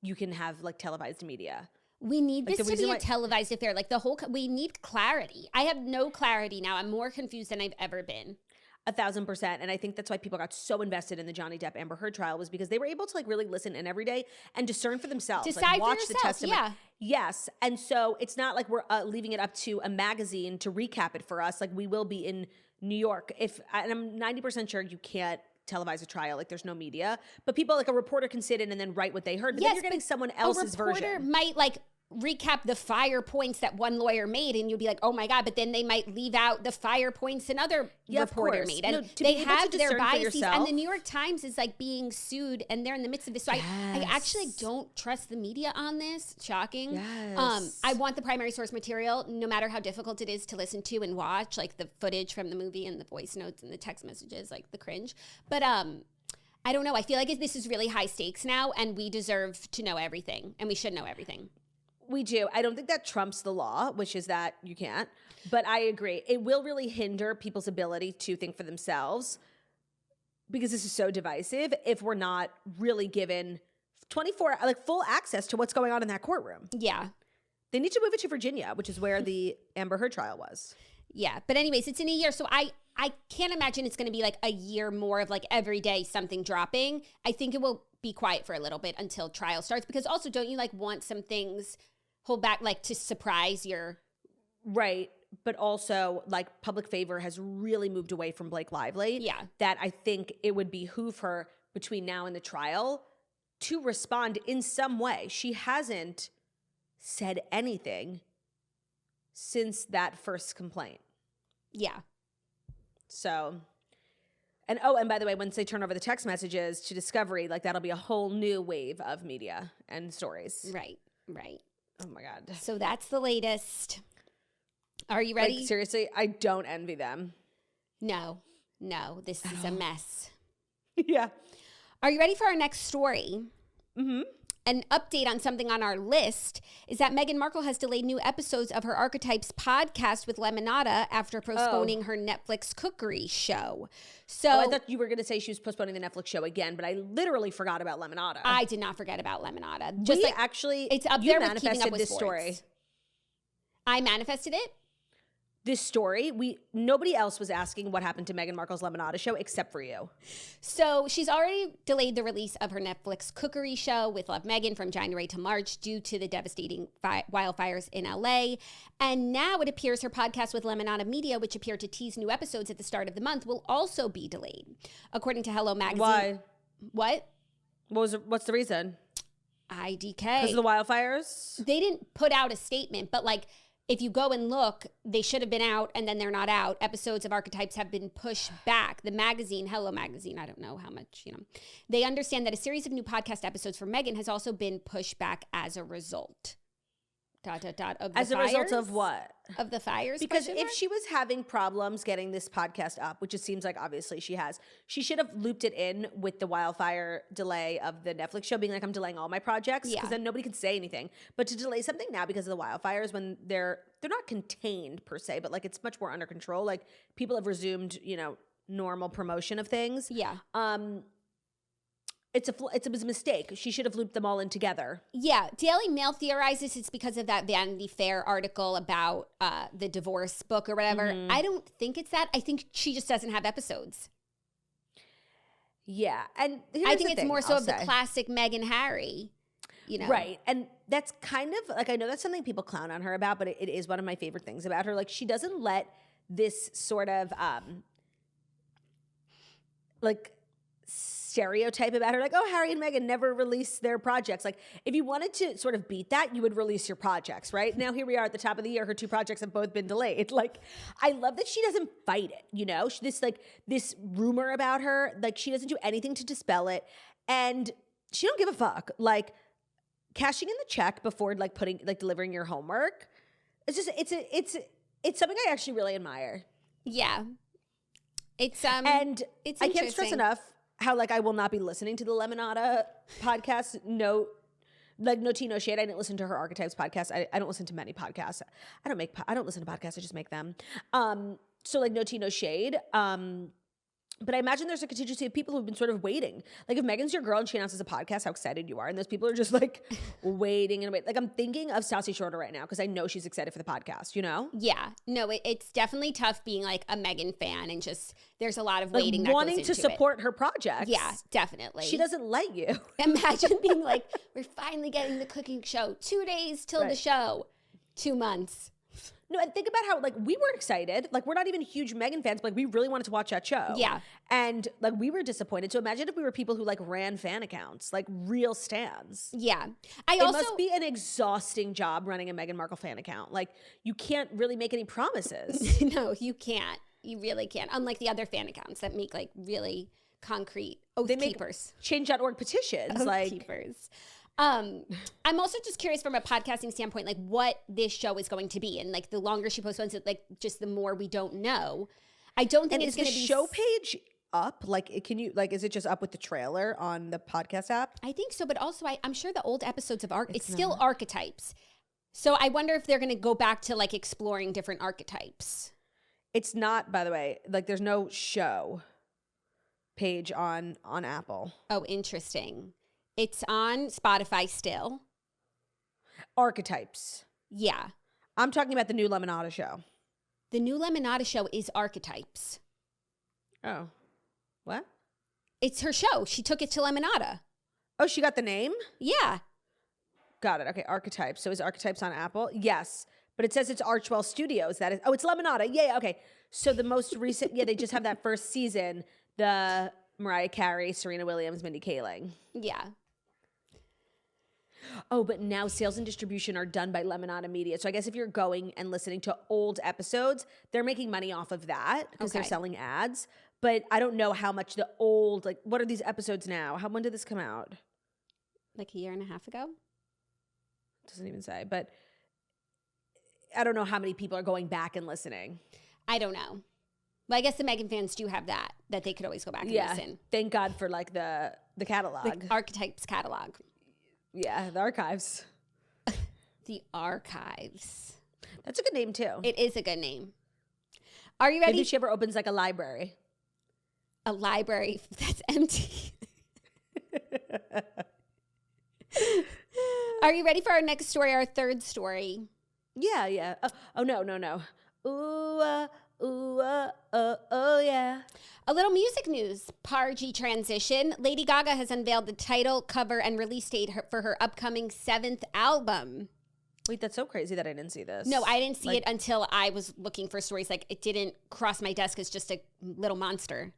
you can have like televised media. We need this to be a televised affair. Like, we need clarity. I have no clarity now. I'm more confused than I've ever been. 1,000%. And I think that's why people got so invested in the Johnny Depp Amber Heard trial, was because they were able to like really listen in every day and discern for themselves. Decide like, watch for yourself, the testimony. Yeah. Yes. And so it's not like we're leaving it up to a magazine to recap it for us. Like, we will be in New York. And I'm 90% sure you can't televise a trial. Like, there's no media. But people, like, a reporter can sit in and then write what they heard. But then you're getting someone else's version. A reporter might like recap the fire points that one lawyer made, and you'd be like, oh my God, but then they might leave out the fire points another reporter made. And they have their biases. And the New York Times is like being sued, and they're in the midst of this. So I actually don't trust the media on this. Shocking. Yes. I want the primary source material, no matter how difficult it is to listen to and watch, like the footage from the movie and the voice notes and the text messages, like the cringe. But I don't know. I feel like this is really high stakes now, and we deserve to know everything, and we should know everything. We do. I don't think that trumps the law, which is that you can't. But I agree. It will really hinder people's ability to think for themselves because this is so divisive if we're not really given 24, like full access to what's going on in that courtroom. Yeah. They need to move it to Virginia, which is where the Amber Heard trial was. Yeah. But anyways, it's in a year. So I can't imagine it's going to be like a year more of like every day something dropping. I think it will be quiet for a little bit until trial starts, because also don't you like want some things hold back, like to surprise your... Right. But also like public favor has really moved away from Blake Lively. Yeah. That I think it would behoove her between now and the trial to respond in some way. She hasn't said anything since that first complaint. Yeah. So, and by the way, once they turn over the text messages to Discovery, like that'll be a whole new wave of media and stories. Right. Oh my God. So that's the latest. Are you ready? Like, seriously, I don't envy them. No, this is a mess. Yeah. Are you ready for our next story? Mm-hmm. An update on something on our list is that Meghan Markle has delayed new episodes of her Archetypes podcast with Lemonada after postponing her Netflix cookery show. So I thought you were going to say she was postponing the Netflix show again, but I literally forgot about Lemonada. I did not forget about Lemonada. Just like actually, it's up there with Keeping Up with this Sports. Story. I manifested it. This story, nobody else was asking what happened to Meghan Markle's Lemonada show except for you. So she's already delayed the release of her Netflix cookery show with Love Meghan from January to March due to the devastating wildfires in LA. And now it appears her podcast with Lemonada Media, which appeared to tease new episodes at the start of the month, will also be delayed. According to Hello Magazine. Why? What? What's the reason? IDK. Because of the wildfires? They didn't put out a statement, but like, if you go and look, they should have been out and then they're not out. Episodes of Archetypes have been pushed back. The magazine, Hello Magazine, I don't know how much, They understand that a series of new podcast episodes for Meghan has also been pushed back as a result. Of the as a fires? result of what? Of the fires? Because if she was having problems getting this podcast up, which it seems like obviously she has, she should have looped it in with the wildfire delay of the Netflix show, being like, I'm delaying all my projects, because then nobody could say anything. But to delay something now because of the wildfires when they're not contained per se, but like it's much more under control. Like people have resumed, normal promotion of things. Yeah. It was a mistake. She should have looped them all in together. Yeah. Daily Mail theorizes it's because of that Vanity Fair article about the divorce book or whatever. Mm-hmm. I don't think it's that. I think she just doesn't have episodes. Yeah. And I think it's more so of the classic Meghan Harry, Right. And that's kind of like, I know that's something people clown on her about, but it is one of my favorite things about her. Like, she doesn't let this sort of stereotype about her, like, oh, Harry and Meghan never release their projects. Like, if you wanted to sort of beat that, you would release your projects, right? Now here we are at the top of the year, her two projects have both been delayed. Like, I love that she doesn't fight it, this rumor about her, like, she doesn't do anything to dispel it, and she don't give a fuck. Like, cashing in the check before delivering your homework, it's something I actually really admire. Yeah. It's and I can't stress enough how, like, I will not be listening to the Lemonada podcast. No tea, no shade. I didn't listen to her Archetypes podcast. I don't listen to many podcasts. I don't listen to podcasts. I just make them. So like, no tea, no shade. But I imagine there's a contingency of people who've been sort of waiting. Like, if Meghan's your girl and she announces a podcast, how excited you are. And those people are just like waiting and waiting. Like, I'm thinking of Stassi Schroeder right now because I know she's excited for the podcast, Yeah. No, it's definitely tough being like a Meghan fan and just there's a lot of waiting that wanting goes into to support her projects. Yeah, definitely. She doesn't let you. Imagine being like, we're finally getting the cooking show. 2 days till the show. 2 months. No, and think about how, like, we were excited. Like, we're not even huge Meghan fans, but like, we really wanted to watch that show. Yeah. And like, we were disappointed. So imagine if we were people who like ran fan accounts, like real stans. Yeah. It must be an exhausting job running a Meghan Markle fan account. Like, you can't really make any promises. No, you can't. You really can't. Unlike the other fan accounts that make like really concrete oath keepers. Change.org petitions. Oath keepers. I'm also just curious from a podcasting standpoint, like what this show is going to be. And like the longer she postpones it, like just the more we don't know. I don't think it's going to be... Is the show page up? Like, can you, like, is it just up with the trailer on the podcast app? I think so. But also I'm sure the old episodes of it's still Archetypes. So I wonder if they're going to go back to like exploring different archetypes. It's not, by the way, like there's no show page on Apple. Oh, interesting. It's on Spotify still. Archetypes. Yeah. I'm talking about the new Lemonada show. The new Lemonada show is Archetypes. Oh. What? It's her show. She took it to Lemonada. Oh, she got the name? Yeah. Got it. Okay, Archetypes. So is Archetypes on Apple? Yes. But it says it's Archwell Studios. That is. Oh, it's Lemonada. Yeah, okay. So the most recent, they just have that first season. The Mariah Carey, Serena Williams, Mindy Kaling. Yeah. Oh, but now sales and distribution are done by Lemonada Media. So I guess if you're going and listening to old episodes, they're making money off of that because they're selling ads. But I don't know how much the old, like, what are these episodes now? When did this come out? Like a year and a half ago? Doesn't even say. But I don't know how many people are going back and listening. I don't know. Well, I guess the Meghan fans do have that they could always go back and listen. Thank God for like the catalog. The Archetypes catalog. Yeah, the archives. The Archives. That's a good name too. It is a good name. Are you ready? Maybe she ever opens like a library. A library that's empty. Are you ready for our next story, our third story? Yeah. Oh, no. Oh, yeah. A little music news. Pargy transition. Lady Gaga has unveiled the title, cover, and release date for her upcoming 7th album. Wait, that's so crazy that I didn't see this. No, I didn't see it until I was looking for stories. Like, it didn't cross my desk as just a little monster.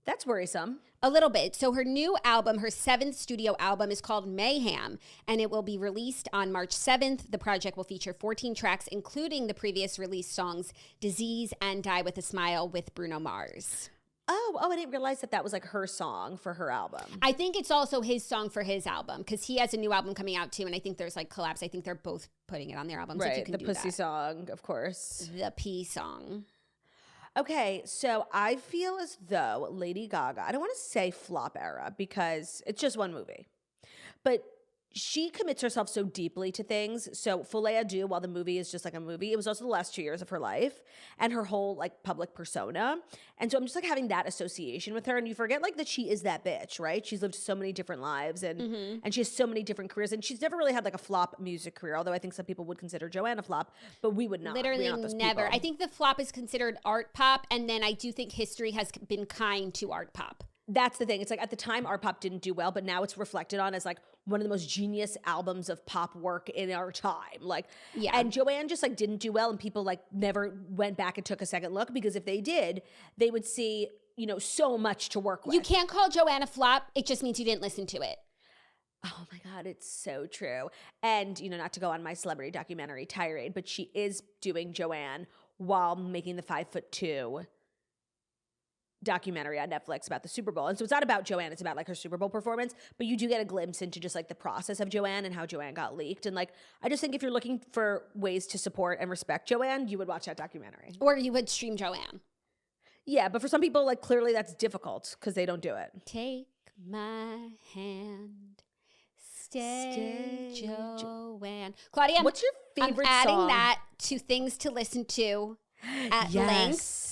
That's worrisome. A little bit. So her new album, her 7th studio album, is called Mayhem, and it will be released on March 7th. The project will feature 14 tracks, including the previous released songs Disease and Die With a Smile with Bruno Mars. Oh, I didn't realize that was like her song for her album. I think it's also his song for his album because he has a new album coming out too, and I think there's like collabs. I think they're both putting it on their albums. Right, if you can the do Pussy that. song, of course. The P song. Okay, so I feel as though Lady Gaga, I don't want to say flop era because it's just one movie, but she commits herself so deeply to things. So Folie à Deux, while the movie is just like a movie, it was also the last 2 years of her life and her whole like public persona. And so I'm just like having that association with her. And you forget like that she is that bitch, right? She's lived so many different lives and she has so many different careers. And she's never really had like a flop music career, although I think some people would consider Joanne a flop, but we would not. Literally never. People. I think the flop is considered art pop. And then I do think history has been kind to art pop. That's the thing. It's like at the time art pop didn't do well, but now it's reflected on as like one of the most genius albums of pop work in our time. Like, yeah. And Joanne just like didn't do well, and people like never went back and took a second look because if they did, they would see, so much to work with. You can't call Joanne a flop. It just means you didn't listen to it. Oh my God, it's so true. And, not to go on my celebrity documentary tirade, but she is doing Joanne while making the 5'2" documentary on Netflix about the Super Bowl. And so it's not about Joanne, it's about like her Super Bowl performance, but you do get a glimpse into just like the process of Joanne and how Joanne got leaked. And like, I just think if you're looking for ways to support and respect Joanne, you would watch that documentary. Or you would stream Joanne. Yeah, but for some people, like clearly that's difficult because they don't do it. Take my hand, stay Joanne. Claudia, what's your favorite I'm adding song? that to things to listen to at length.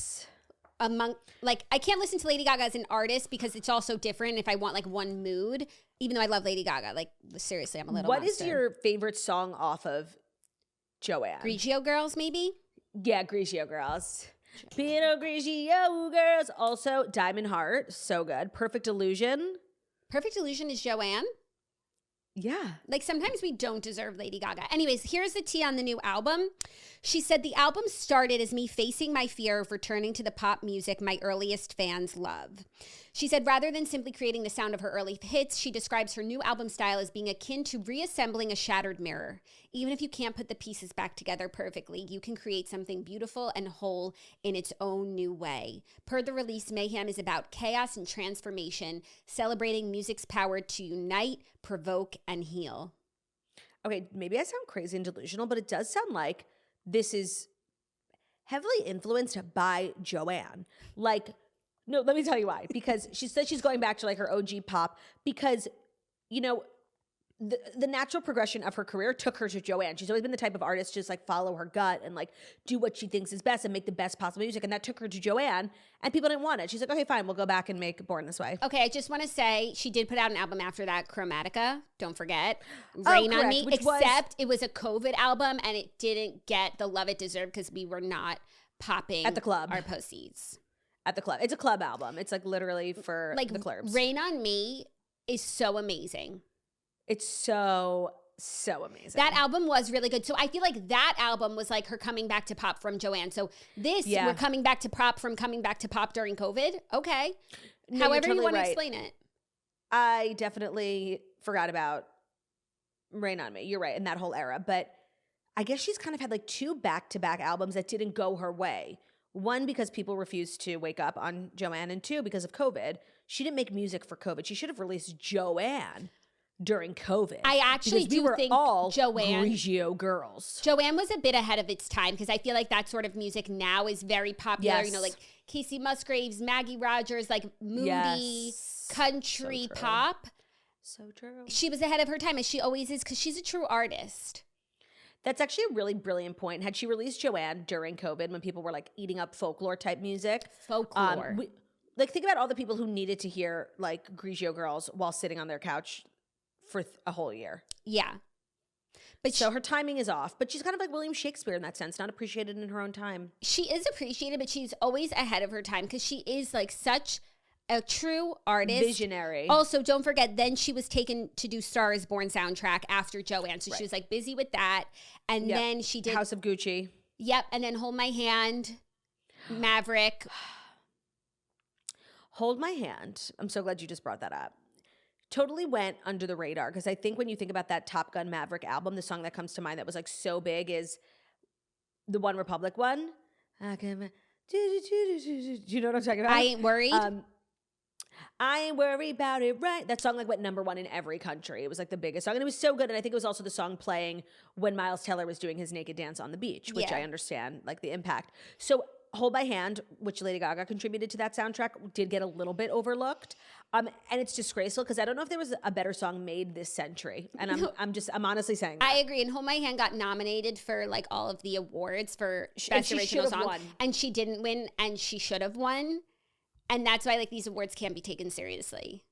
I can't listen to Lady Gaga as an artist because it's all so different if I want like one mood, even though I love Lady Gaga. Like, seriously, I'm a little What monster. is your favorite song off of Joanne? Grigio Girls, maybe? Yeah, Grigio Girls. Pino Grigio Girls. Also, Diamond Heart. So good. Perfect Illusion. Perfect Illusion is Joanne? Yeah. Like, sometimes we don't deserve Lady Gaga. Anyways, here's the tea on the new album. She said, the album started as me facing my fear of returning to the pop music my earliest fans love. She said, rather than simply creating the sound of her early hits, she describes her new album style as being akin to reassembling a shattered mirror. Even if you can't put the pieces back together perfectly, you can create something beautiful and whole in its own new way. Per the release, Mayhem is about chaos and transformation, celebrating music's power to unite, provoke, and heal. Okay, maybe I sound crazy and delusional, but it does sound like this is heavily influenced by Joanne. Like, no, let me tell you why. Because she said she's going back to like her OG pop because, the natural progression of her career took her to Joanne. She's always been the type of artist to just like follow her gut and like do what she thinks is best and make the best possible music. And that took her to Joanne, and people didn't want it. She's like, okay, fine, we'll go back and make Born This Way. Okay, I just want to say she did put out an album after that, Chromatica. Don't forget. Rain on Me. Except it was a COVID album and it didn't get the love it deserved because we were not popping at the club our pussies. At the club. It's a club album. It's like literally for like the clubs. Rain on Me is so amazing. It's so amazing. That album was really good. So I feel like that album was like her coming back to pop from Joanne. So this, we're coming back to pop from coming back to pop during COVID. Okay. No, however totally you want right. to explain it. I definitely forgot about Rain on Me. You're right, in that whole era. But I guess she's kind of had like 2 back-to-back albums that didn't go her way. 1, because people refused to wake up on Joanne, and 2, because of COVID. She didn't make music for COVID. She should have released Joanne during COVID. I actually do think all Joanne Grigio girls. Joanne was a bit ahead of its time because I feel like that sort of music now is very popular. Yes. You know, like Casey Musgraves, Maggie Rogers, like moody country pop. So true. She was ahead of her time, as she always is, because she's a true artist. That's actually a really brilliant point. Had she released Joanne during COVID when people were like eating up folklore type music. Folklore. Like think about all the people who needed to hear like Grigio girls while sitting on their couch for a whole year. Yeah. But so her timing is off, but she's kind of like William Shakespeare in that sense, not appreciated in her own time. She is appreciated, but she's always ahead of her time because she is like such a true artist. Visionary. Also, don't forget, then she was taken to do Star is Born soundtrack after Joanne. So she was like busy with that. And then she did House of Gucci. Yep. And then Hold My Hand, Maverick. Hold My Hand. I'm so glad you just brought that up. Totally went under the radar because I think when you think about that Top Gun Maverick album, the song that comes to mind that was like so big is the One Republic one. Do you know what I'm talking about? I Ain't Worried. I ain't worried about it, right? That song like went #1 in every country. It was like the biggest song, and it was so good. And I think it was also the song playing when Miles Teller was doing his naked dance on the beach, which I understand like the impact. So Hold My Hand, which Lady Gaga contributed to that soundtrack, did get a little bit overlooked. And it's disgraceful because I don't know if there was a better song made this century. And I'm honestly saying that. I agree. And Hold My Hand got nominated for like all of the awards for Best Original Song. Won. And she didn't win, and she should have won. And that's why like these awards can't be taken seriously.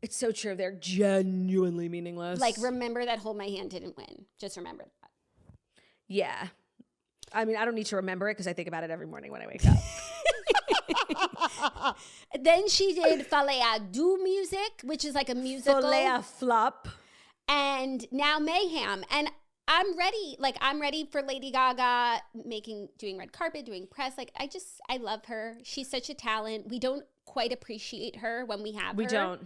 It's so true. They're genuinely meaningless. Like, remember that Hold My Hand didn't win. Just remember that. Yeah. I mean, I don't need to remember it because I think about it every morning when I wake up. Then she did Fallait à Deux music, which is like a musical. Fallait à Flop. And now Mayhem. And I'm ready. Like, I'm ready for Lady Gaga doing red carpet, doing press. Like, I love her. She's such a talent. We don't quite appreciate her when we have her. We don't.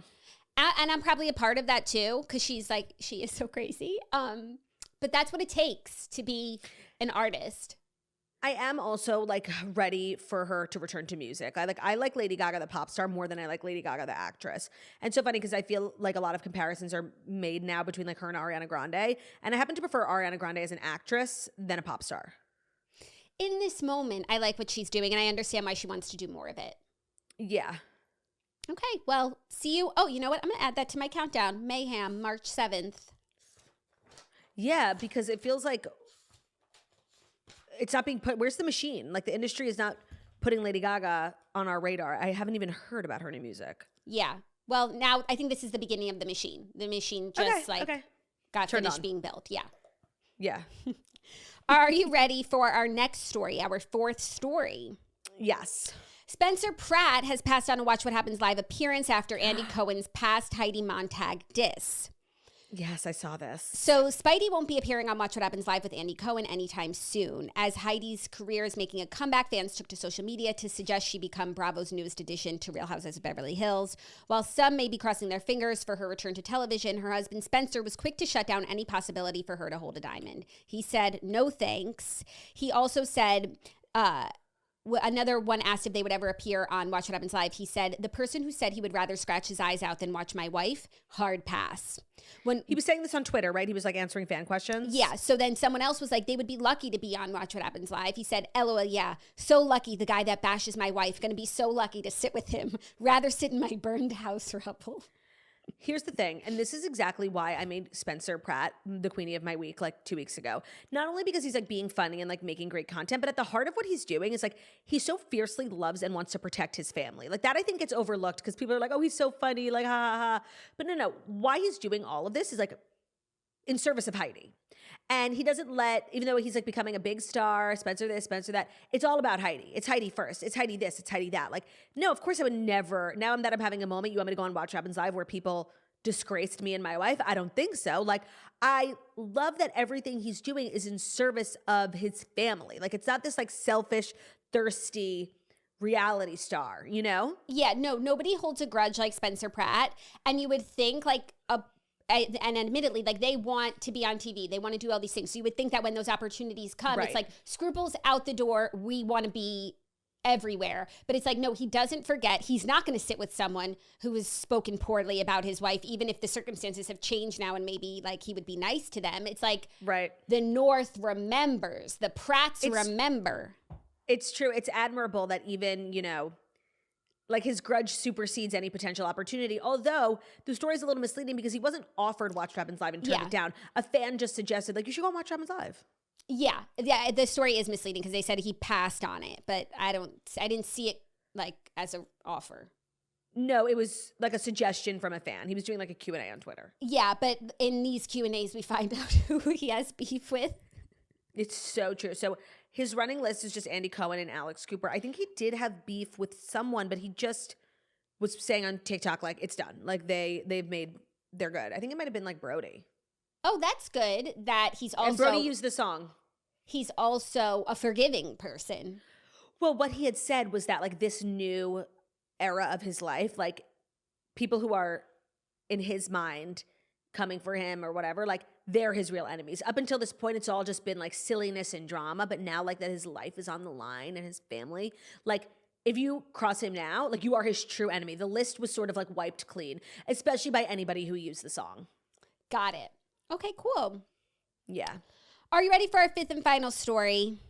And I'm probably a part of that too, because she is so crazy. But that's what it takes to be an artist. I am also like ready for her to return to music. I like Lady Gaga the pop star more than I like Lady Gaga the actress. And so funny because I feel like a lot of comparisons are made now between like her and Ariana Grande, and I happen to prefer Ariana Grande as an actress than a pop star. In this moment, I like what she's doing, and I understand why she wants to do more of it. Yeah. Okay, well, see you. Oh, you know what? I'm going to add that to my countdown. Mayhem, March 7th. Yeah, because it feels like it's not being put. Where's the machine? Like the industry is not putting Lady Gaga on our radar. I haven't even heard about her new music. Yeah. Well, now I think this is the beginning of the machine. The machine just got finished being built. Yeah. Yeah. Are you ready for our next story, our 4th story? Yes. Spencer Pratt has passed on a Watch What Happens Live appearance after Andy Cohen's past Heidi Montag diss. Yes, I saw this. So Spidey won't be appearing on Watch What Happens Live with Andy Cohen anytime soon. As Heidi's career is making a comeback, fans took to social media to suggest she become Bravo's newest addition to Real Housewives of Beverly Hills. While some may be crossing their fingers for her return to television, her husband Spencer was quick to shut down any possibility for her to hold a diamond. He said, "No thanks." He also said, another one asked if they would ever appear on Watch What Happens Live. He said, "The person who said he would rather scratch his eyes out than watch my wife, hard pass." When he was saying this on Twitter, right? He was like answering fan questions. Yeah. So then someone else was like, they would be lucky to be on Watch What Happens Live. He said, "LOL, yeah. So lucky, the guy that bashes my wife. Going to be so lucky to sit with him. Rather sit in my burned house rubble." Here's the thing, and this is exactly why I made Spencer Pratt the queenie of my week like 2 weeks ago. Not only because he's like being funny and like making great content, but at the heart of what he's doing is like he so fiercely loves and wants to protect his family. Like that I think gets overlooked because people are like, oh, he's so funny, like ha ha ha. But no, why he's doing all of this is like in service of Heidi. And he doesn't even though he's like becoming a big star, Spencer this, Spencer that, it's all about Heidi. It's Heidi first. It's Heidi this, it's Heidi that. Like, no, of course I would never, now that I'm having a moment, you want me to go on Watch What Happens Live where people disgraced me and my wife? I don't think so. Like, I love that everything he's doing is in service of his family. Like, it's not this like selfish, thirsty reality star, you know? Yeah, no, nobody holds a grudge like Spencer Pratt. And you would think like and admittedly, like they want to be on TV. They want to do all these things. So you would think that when those opportunities come, It's like scruples out the door. We want to be everywhere. But it's like, no, he doesn't forget. He's not going to sit with someone who has spoken poorly about his wife, even if the circumstances have changed now and maybe like he would be nice to them. It's like the North remembers. The Pratts remember. It's true. It's admirable that even, you know, like his grudge supersedes any potential opportunity. Although the story is a little misleading because he wasn't offered Watch What Happens Live and turned it down. A fan just suggested like, you should go on Watch What Happens Live. Yeah. The story is misleading because they said he passed on it, but I didn't see it like as an offer. No, it was like a suggestion from a fan. He was doing like a Q&A on Twitter. Yeah, but in these Q&As we find out who he has beef with. It's so true. So his running list is just Andy Cohen and Alex Cooper. I think he did have beef with someone, but he just was saying on TikTok, like, it's done. Like, they're good. I think it might have been like Brody. Oh, that's good that he's also... And Brody used the song. He's also a forgiving person. Well, what he had said was that, like, this new era of his life, like, people who are, in his mind, coming for him or whatever, like, they're his real enemies. Up until this point, it's all just been, like, silliness and drama. But now, like, that his life is on the line and his family, like... If you cross him now, like you are his true enemy. The list was sort of like wiped clean, especially by anybody who used the song. Got it. Okay, cool. Yeah. Are you ready for our fifth and final story?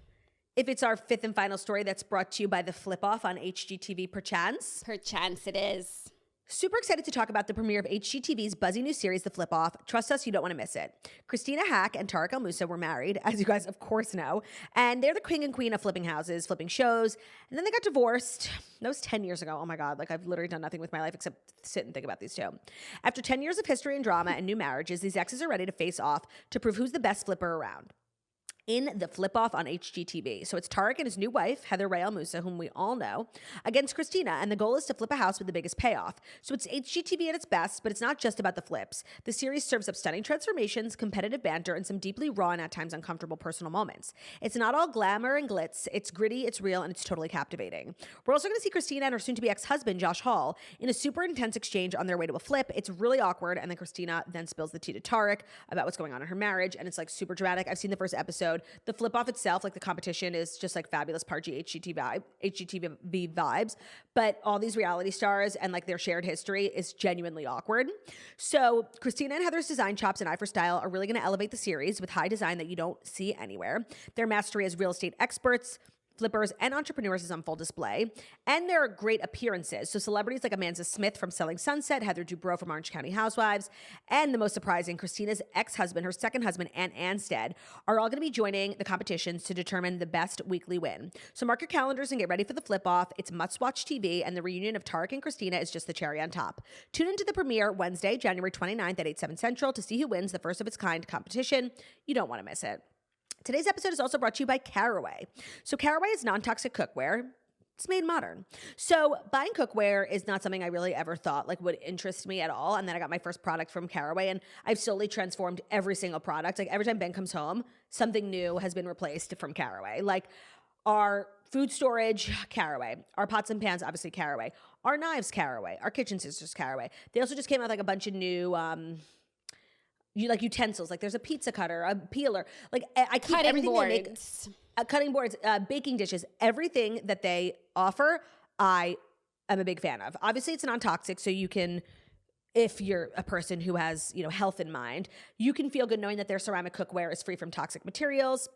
If it's our fifth and final story, that's brought to you by the Flip Off on HGTV, perchance. Perchance it is. Super excited to talk about the premiere of HGTV's buzzy new series, The Flip Off. Trust us, you don't want to miss it. Christina Hack and Tarek El Moussa were married, as you guys of course know, and they're the king and queen of flipping houses, flipping shows, and then they got divorced. That was 10 years ago. Oh my God, like I've literally done nothing with my life except sit and think about these two. After 10 years of history and drama and new marriages, these exes are ready to face off to prove who's the best flipper around. In The Flip Off on HGTV. So it's Tarek and his new wife, Heather Ray El Moussa, whom we all know, against Christina, and the goal is to flip a house with the biggest payoff. So it's HGTV at its best, but it's not just about the flips. The series serves up stunning transformations, competitive banter, and some deeply raw and at times uncomfortable personal moments. It's not all glamour and glitz. It's gritty, it's real, and it's totally captivating. We're also going to see Christina and her soon-to-be ex-husband, Josh Hall, in a super intense exchange on their way to a flip. It's really awkward, and then Christina then spills the tea to Tarek about what's going on in her marriage, and it's like super dramatic. I've seen the first episode. The Flip Off itself, like the competition, is just like fabulous Pargy HGTV vibes, but all these reality stars and like their shared history is genuinely awkward. So Christina and Heather's design chops and eye for style are really going to elevate the series with high design that you don't see anywhere. Their mastery as real estate experts, flippers, and entrepreneurs is on full display, and there are great appearances. So celebrities like Amanda Smith from Selling Sunset, Heather Dubrow from Orange County Housewives, and the most surprising, Christina's ex-husband, her second husband, Ant Anstead, are all going to be joining the competitions to determine the best weekly win. So mark your calendars and get ready for the flip off. It's must-watch TV, and the reunion of Tarek and Christina is just the cherry on top. Tune into the premiere Wednesday, January 29th at 8, 7 Central to see who wins the first of its kind competition. You don't want to miss it. Today's episode is also brought to you by Caraway. So Caraway is non-toxic cookware. It's made modern. So buying cookware is not something I really ever thought like would interest me at all. And then I got my first product from Caraway, and I've slowly transformed every single product. Like every time Ben comes home, something new has been replaced from Caraway. Like our food storage, Caraway. Our pots and pans, obviously Caraway. Our knives, Caraway. Our kitchen scissors, Caraway. They also just came out with like a bunch of new utensils, like there's a pizza cutter, a peeler, like I keep cutting everything boards. They make, cutting boards, baking dishes, everything that they offer, I am a big fan of. Obviously, it's non-toxic, so you can, if you're a person who has health in mind, you can feel good knowing that their ceramic cookware is free from toxic materials.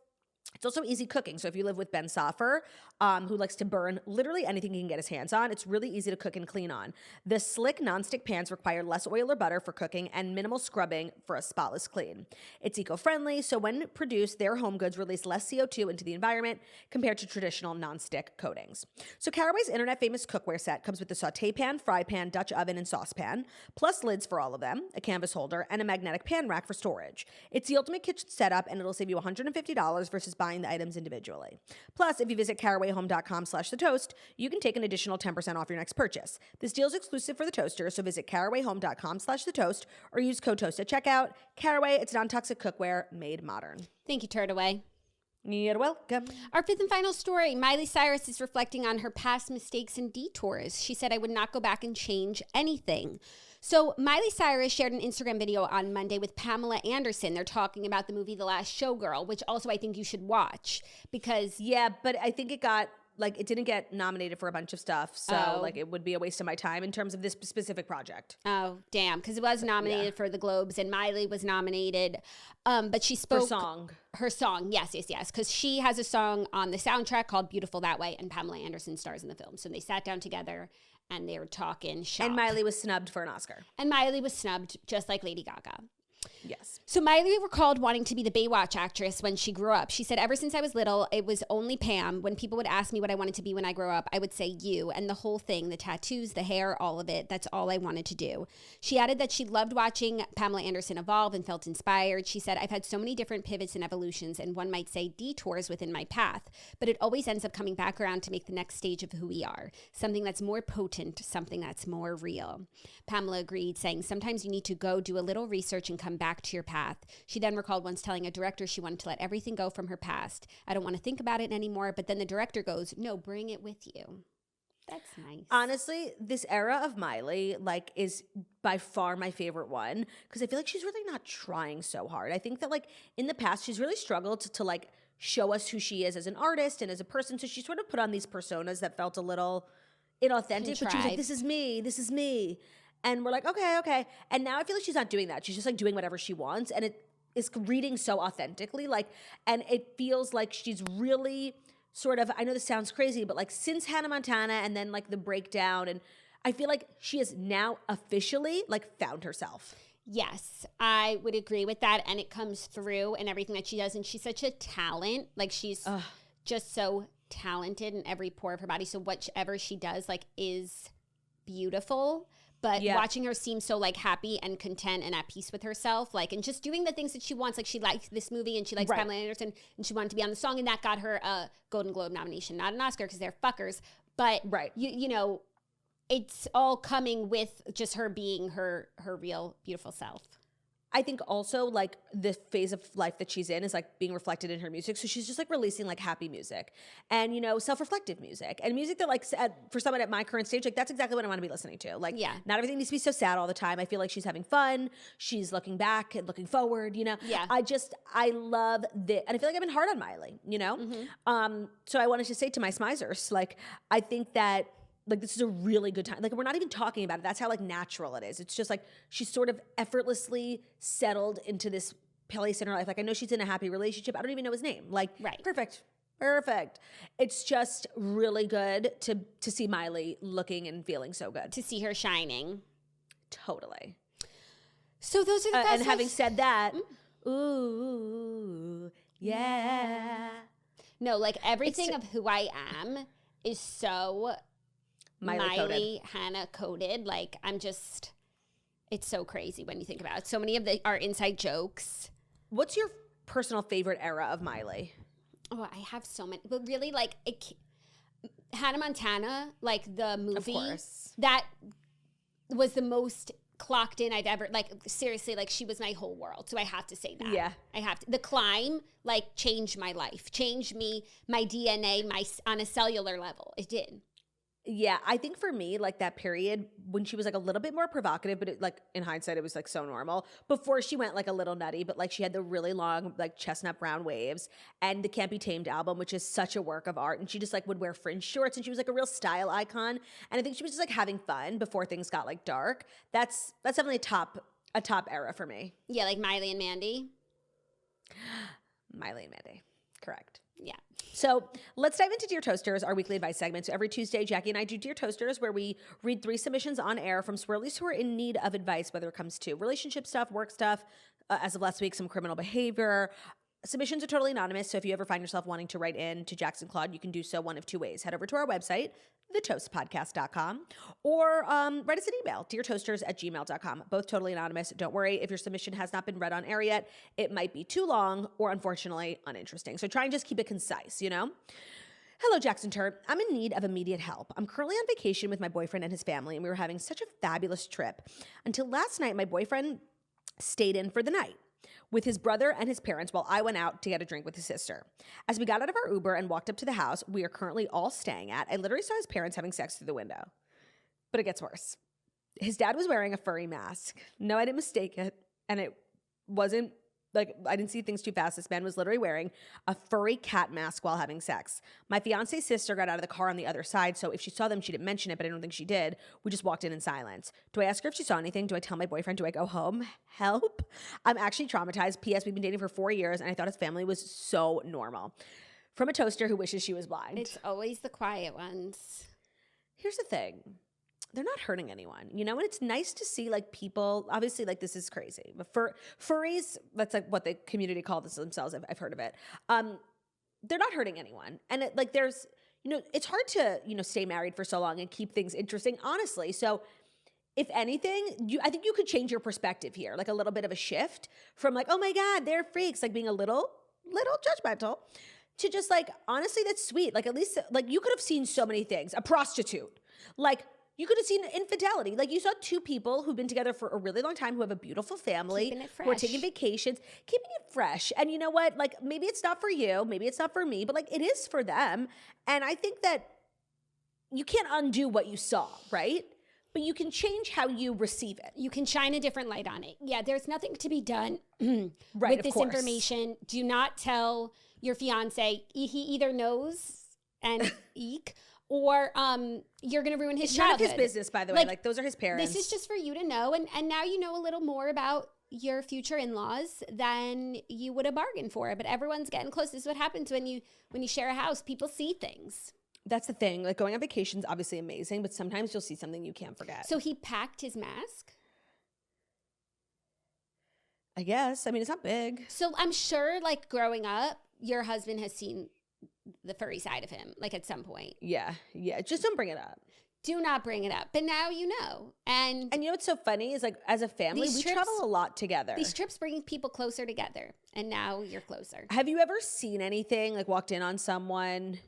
It's also easy cooking. So if you live with Ben Soffer, who likes to burn literally anything he can get his hands on, it's really easy to cook and clean on. The slick nonstick pans require less oil or butter for cooking and minimal scrubbing for a spotless clean. It's eco-friendly, so when produced, their home goods release less CO2 into the environment compared to traditional nonstick coatings. So Caraway's internet-famous cookware set comes with the sauté pan, fry pan, Dutch oven, and saucepan, plus lids for all of them, a canvas holder, and a magnetic pan rack for storage. It's the ultimate kitchen setup, and it'll save you $150 versus buying the items individually. Plus, if you visit carawayhome.com/thetoast, you can take an additional 10% off your next purchase. This deal is exclusive for the toaster, so visit carawayhome.com/thetoast or use code TOAST at checkout. Caraway, it's non-toxic cookware made modern. Thank you, Turtaway. You're welcome. Our fifth and final story, Miley Cyrus is reflecting on her past mistakes and detours. She said, "I would not go back and change anything." So Miley Cyrus shared an Instagram video on Monday with Pamela Anderson. They're talking about the movie The Last Showgirl, which also I think you should watch because... Yeah, but I think it didn't get nominated for a bunch of stuff. So it would be a waste of my time in terms of this specific project. Oh, damn. Because it was nominated for the Globes and Miley was nominated. But she spoke... Her song. Yes. Because she has a song on the soundtrack called Beautiful That Way and Pamela Anderson stars in the film. So they sat down together and they were talking shop. And Miley was snubbed for an Oscar. And Miley was snubbed just like Lady Gaga. Yes. So Miley recalled wanting to be the Baywatch actress when she grew up. She said, "Ever since I was little, it was only Pam. When people would ask me what I wanted to be when I grow up, I would say you. And the whole thing, the tattoos, the hair, all of it, that's all I wanted to do." She added that she loved watching Pamela Anderson evolve and felt inspired. She said, "I've had so many different pivots and evolutions, and one might say detours within my path, but it always ends up coming back around to make the next stage of who we are. Something that's more potent, something that's more real." Pamela agreed, saying, "Sometimes you need to go do a little research and come back to your path." She then recalled once telling a director she wanted to let everything go from her past. "I don't want to think about it anymore." But then the director goes, "No, bring it with you." That's nice. Honestly, this era of Miley is by far my favorite one because I feel like she's really not trying so hard. I think that in the past she's really struggled to show us who she is as an artist and as a person. So she sort of put on these personas that felt a little inauthentic, but she was like, this is me. And we're like, okay. And now I feel like she's not doing that. She's just doing whatever she wants. And it is reading so authentically. And it feels like she's really sort of, I know this sounds crazy, but since Hannah Montana and then the breakdown. And I feel like she has now officially found herself. Yes, I would agree with that. And it comes through in everything that she does. And she's such a talent. She's just so talented in every pore of her body. So whatever she does is beautiful. But watching her seem so happy and content and at peace with herself, and just doing the things that she wants. She likes this movie and she likes Pamela Anderson and she wanted to be on the song and that got her a Golden Globe nomination, not an Oscar because they're fuckers. But you know, it's all coming with just her being her real beautiful self. I think also the phase of life that she's in is being reflected in her music. So she's just releasing happy music and, self-reflective music and music that for someone at my current stage, that's exactly what I want to be listening to. Not everything needs to be so sad all the time. I feel like she's having fun. She's looking back and looking forward, Yeah. I love this. And I feel like I've been hard on Miley, Mm-hmm. So I wanted to say to my smizers, I think that this is a really good time. We're not even talking about it. That's how natural it is. It's just she's sort of effortlessly settled into this place in her life. I know she's in a happy relationship. I don't even know his name. Perfect. It's just really good to see Miley looking and feeling so good. To see her shining. Totally. So those are the and having said that, ooh, yeah. No, everything of who I am is so Miley Hannah coded. It's so crazy when you think about it. So many of our inside jokes. What's your personal favorite era of Miley? Oh, I have so many. But really, Hannah Montana, the movie. Of course. That was the most clocked in I've ever, seriously, she was my whole world. So I have to say that. Yeah. I have to. The Climb, changed my life. Changed me, my DNA, on a cellular level. It did. Yeah, I think for me, that period when she was a little bit more provocative, but it, in hindsight, it was so normal. Before she went a little nutty, but she had the really long chestnut brown waves and the Can't Be Tamed album, which is such a work of art. And she just would wear fringe shorts and she was a real style icon. And I think she was just having fun before things got dark. That's definitely a top era for me. Yeah, Miley and Mandy. Miley and Mandy. Correct. Yeah. So let's dive into Dear Toasters, our weekly advice segment. So every Tuesday, Jackie and I do Dear Toasters, where we read 3 submissions on air from swirlies who are in need of advice, whether it comes to relationship stuff, work stuff, as of last week, some criminal behavior. Submissions are totally anonymous, so if you ever find yourself wanting to write in to Jackson Claude, you can do so one of 2 ways. Head over to our website, thetoastpodcast.com, or write us an email, deartoasters@gmail.com. Both totally anonymous. Don't worry, if your submission has not been read on air yet, it might be too long or, unfortunately, uninteresting. So try and just keep it concise, you know? Hello, Jackson Turt. I'm in need of immediate help. I'm currently on vacation with my boyfriend and his family, and we were having such a fabulous trip. Until last night, my boyfriend stayed in for the night with his brother and his parents while I went out to get a drink with his sister. As we got out of our Uber and walked up to the house we are currently all staying at, I literally saw his parents having sex through the window. But it gets worse. His dad was wearing a furry mask. No, I didn't mistake it. And it wasn't, like, I didn't see things too fast. This man was literally wearing a furry cat mask while having sex. My fiance's sister got out of the car on the other side, so if she saw them, she didn't mention it, but I don't think she did. We just walked in silence. Do I ask her if she saw anything? Do I tell my boyfriend? Do I go home? Help. I'm actually traumatized. P.S. We've been dating for 4 years, and I thought his family was so normal. From a toaster who wishes she was blind. It's always the quiet ones. Here's the thing. They're not hurting anyone, you know? And it's nice to see, like, people, obviously, like, this is crazy. But furries, that's, like, what the community call this themselves. I've heard of it. They're not hurting anyone. And, there's, you know, it's hard to, you know, stay married for so long and keep things interesting, honestly. So, if anything, I think you could change your perspective here, like a little bit of a shift from, like, oh, my God, they're freaks, like, being a little judgmental, to just, like, honestly, that's sweet. Like, at least, like, you could have seen so many things. A prostitute. Like, you could have seen infidelity. Like, you saw 2 people who've been together for a really long time, who have a beautiful family, who are taking vacations, keeping it fresh. And you know what? Like, maybe it's not for you, maybe it's not for me, but, like, it is for them. And I think that you can't undo what you saw, right? But you can change how you receive it. You can shine a different light on it. Yeah, there's nothing to be done right, with this information. Do not tell your fiance. He either knows and eek, or you're going to ruin his childhood. None of his business, by the way. Like, those are his parents. This is just for you to know. And now you know a little more about your future in-laws than you would have bargained for. But everyone's getting close. This is what happens when you share a house. People see things. That's the thing. Like, going on vacation is obviously amazing, but sometimes you'll see something you can't forget. So he packed his mask? I guess. I mean, it's not big. So I'm sure, like, growing up, your husband has seen the furry side of him, like, at some point. Yeah. Just don't bring it up. Do not bring it up. But now you know. And you know what's so funny is, like, as a family, we travel a lot together. These trips bring people closer together. And now you're closer. Have you ever seen anything, like, walked in on someone?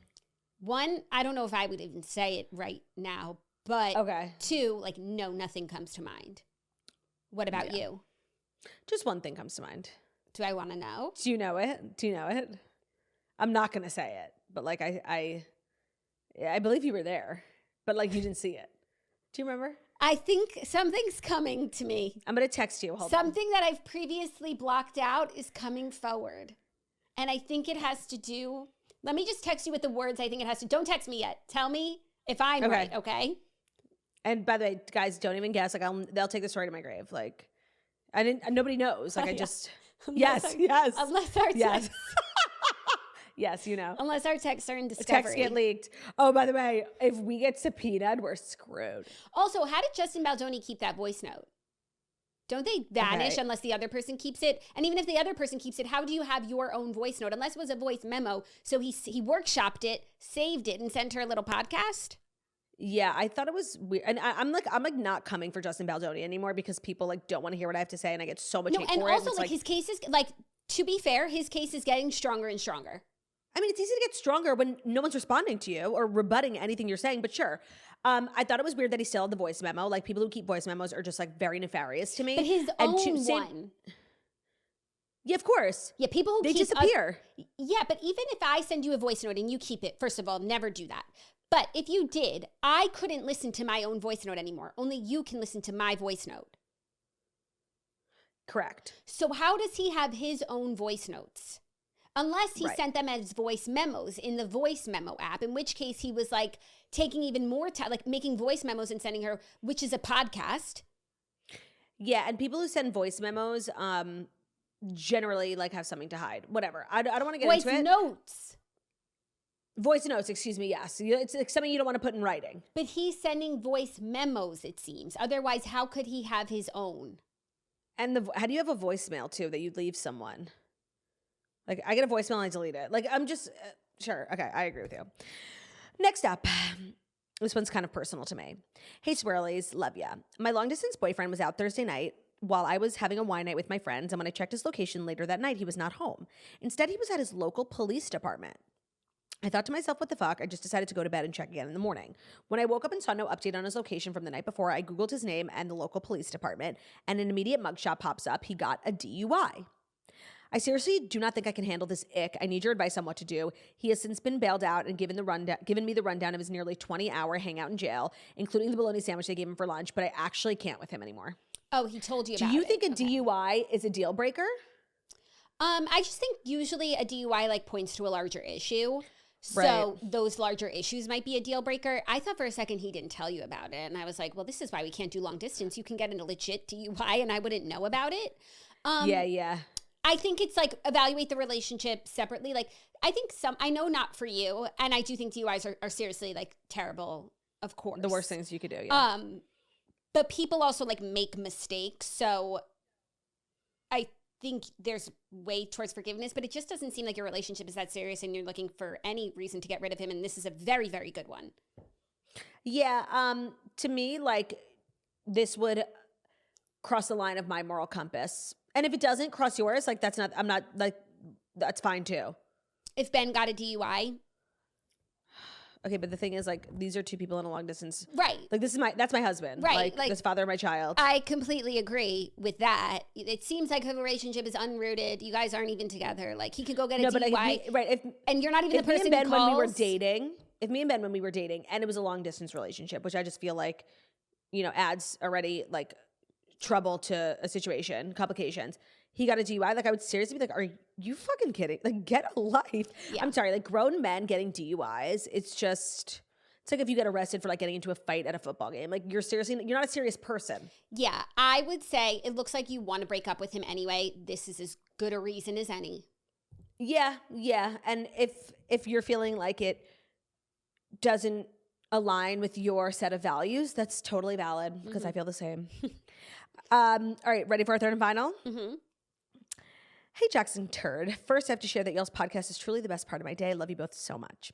1, I don't know if I would even say it right now. But okay. 2, like, no, nothing comes to mind. What about you? Just one thing comes to mind. Do I want to know? Do you know it? I'm not going to say it, but, like, I believe you were there, but, like, you didn't see it. Do you remember? I think something's coming to me. I'm going to text you. Hold Something on. That I've previously blocked out is coming forward. And I think it has to do, let me just text you with the words I think it has to. Don't text me yet. Tell me if I'm right, okay? And by the way, guys, don't even guess. Like, they'll take the story to my grave. Like, nobody knows. Like, yes. Unless our text. Yes, you know. Unless our texts are in discovery. Texts get leaked. Oh, by the way, if we get subpoenaed, we're screwed. Also, how did Justin Baldoni keep that voice note? Don't they vanish unless the other person keeps it? And even if the other person keeps it, how do you have your own voice note? Unless it was a voice memo. So he workshopped it, saved it, and sent her a little podcast? Yeah, I thought it was weird. And I'm not coming for Justin Baldoni anymore because people, like, don't want to hear what I have to say, and I get so much hate for it. And also, like, his case is, like, to be fair, his case is getting stronger and stronger. I mean, it's easy to get stronger when no one's responding to you or rebutting anything you're saying, but sure. I thought it was weird that he still had the voice memo. Like, people who keep voice memos are just, like, very nefarious to me. But his own one. Yeah, of course. Yeah, people who they disappear. Yeah, but even if I send you a voice note and you keep it, first of all, never do that. But if you did, I couldn't listen to my own voice note anymore. Only you can listen to my voice note. Correct. So how does he have his own voice notes? Unless he sent them as voice memos in the voice memo app, in which case he was, like, taking even more time, like, making voice memos and sending her, which is a podcast. Yeah, and people who send voice memos, generally like have something to hide. Whatever. I don't want to get into it. Voice notes, excuse me, yes. It's like something you don't want to put in writing. But he's sending voice memos, it seems. Otherwise, how could he have his own? And how do you have a voicemail, too, that you'd leave someone? Like, I get a voicemail and I delete it. Like, I'm just, sure. Okay, I agree with you. Next up, this one's kind of personal to me. Hey, Swirlies, love ya. My long-distance boyfriend was out Thursday night while I was having a wine night with my friends, and when I checked his location later that night, he was not home. Instead, he was at his local police department. I thought to myself, what the fuck? I just decided to go to bed and check again in the morning. When I woke up and saw no update on his location from the night before, I Googled his name and the local police department, and an immediate mugshot pops up. He got a DUI. I seriously do not think I can handle this ick. I need your advice on what to do. He has since been bailed out and given me the rundown of his nearly 20-hour hangout in jail, including the bologna sandwich they gave him for lunch, but I actually can't with him anymore. Oh, he told you about it. Do you think a DUI is a deal breaker? I just think usually a DUI like points to a larger issue. So Right. those larger issues might be a deal breaker. I thought for a second he didn't tell you about it. And I was like, well, this is why we can't do long distance. You can get in a legit DUI and I wouldn't know about it. Yeah. I think it's like evaluate the relationship separately. Like I think I know not for you. And I do think DUIs are seriously like terrible, of course. The worst things you could do, yeah. But people also like make mistakes. So I think there's way towards forgiveness, but it just doesn't seem like your relationship is that serious and you're looking for any reason to get rid of him. And this is a very, very good one. Yeah. To me, like this would cross the line of my moral compass. And if it doesn't cross yours, like that's fine too. If Ben got a DUI. Okay, but the thing is, like, these are two people in a long distance. Right. Like, that's my husband. Right. Like this father of my child. I completely agree with that. It seems like the relationship is unrooted. You guys aren't even together. Like, he could go get a DUI. And you're not even the person who calls. When we were dating, if me and Ben, when we were dating, and it was a long distance relationship, which I just feel like, adds already, like, trouble to a situation, complications. He got a DUI. Like, I would seriously be like, are you fucking kidding? Like, get a life. Yeah. I'm sorry. Like, grown men getting DUIs, it's like if you get arrested for, like, getting into a fight at a football game. Like, you're not a serious person. Yeah. I would say it looks like you want to break up with him anyway. This is as good a reason as any. Yeah. And if you're feeling like it doesn't align with your set of values, that's totally valid because I feel the same. All right, ready for our third and final? Mm-hmm. Hey, Jackson Turd. First, I have to share that y'all's podcast is truly the best part of my day. I love you both so much.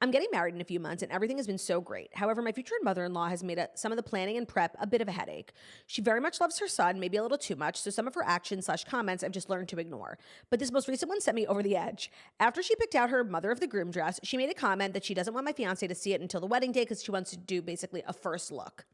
I'm getting married in a few months, and everything has been so great. However, my future mother-in-law has made some of the planning and prep a bit of a headache. She very much loves her son, maybe a little too much, so some of her actions/comments I've just learned to ignore. But this most recent one sent me over the edge. After she picked out her mother of the groom dress, she made a comment that she doesn't want my fiance to see it until the wedding day because she wants to do basically a first look.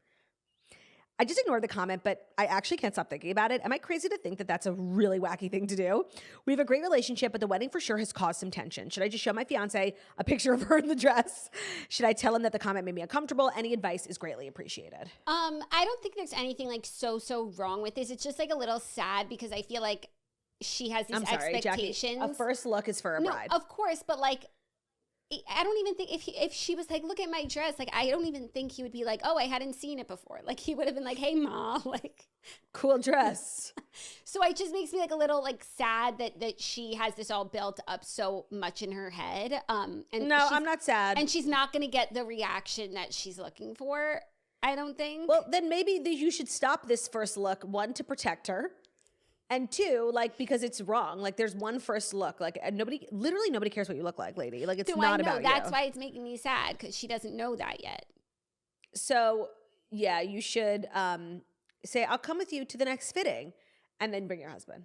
I just ignored the comment, but I actually can't stop thinking about it. Am I crazy to think that that's a really wacky thing to do? We have a great relationship, but the wedding for sure has caused some tension. Should I just show my fiance a picture of her in the dress? Should I tell him that the comment made me uncomfortable? Any advice is greatly appreciated. I don't think there's anything like so wrong with this. It's just like a little sad because I feel like she has these expectations. Jackie, a first look is for a bride. Of course, but like I don't even think if she was like, look at my dress, like I don't even think he would be like, oh, I hadn't seen it before. Like he would have been like, hey, Ma, like cool dress. So it just makes me like a little like sad that she has this all built up so much in her head. And no, I'm not sad. And she's not going to get the reaction that she's looking for, I don't think. Well, then maybe you should stop this first look, one, to protect her. And two, like, because it's wrong. Like, there's one first look. Like, literally nobody cares what you look like, lady. Like, it's not about you. That's why it's making me sad, because she doesn't know that yet. So, yeah, you should say, I'll come with you to the next fitting, and then bring your husband.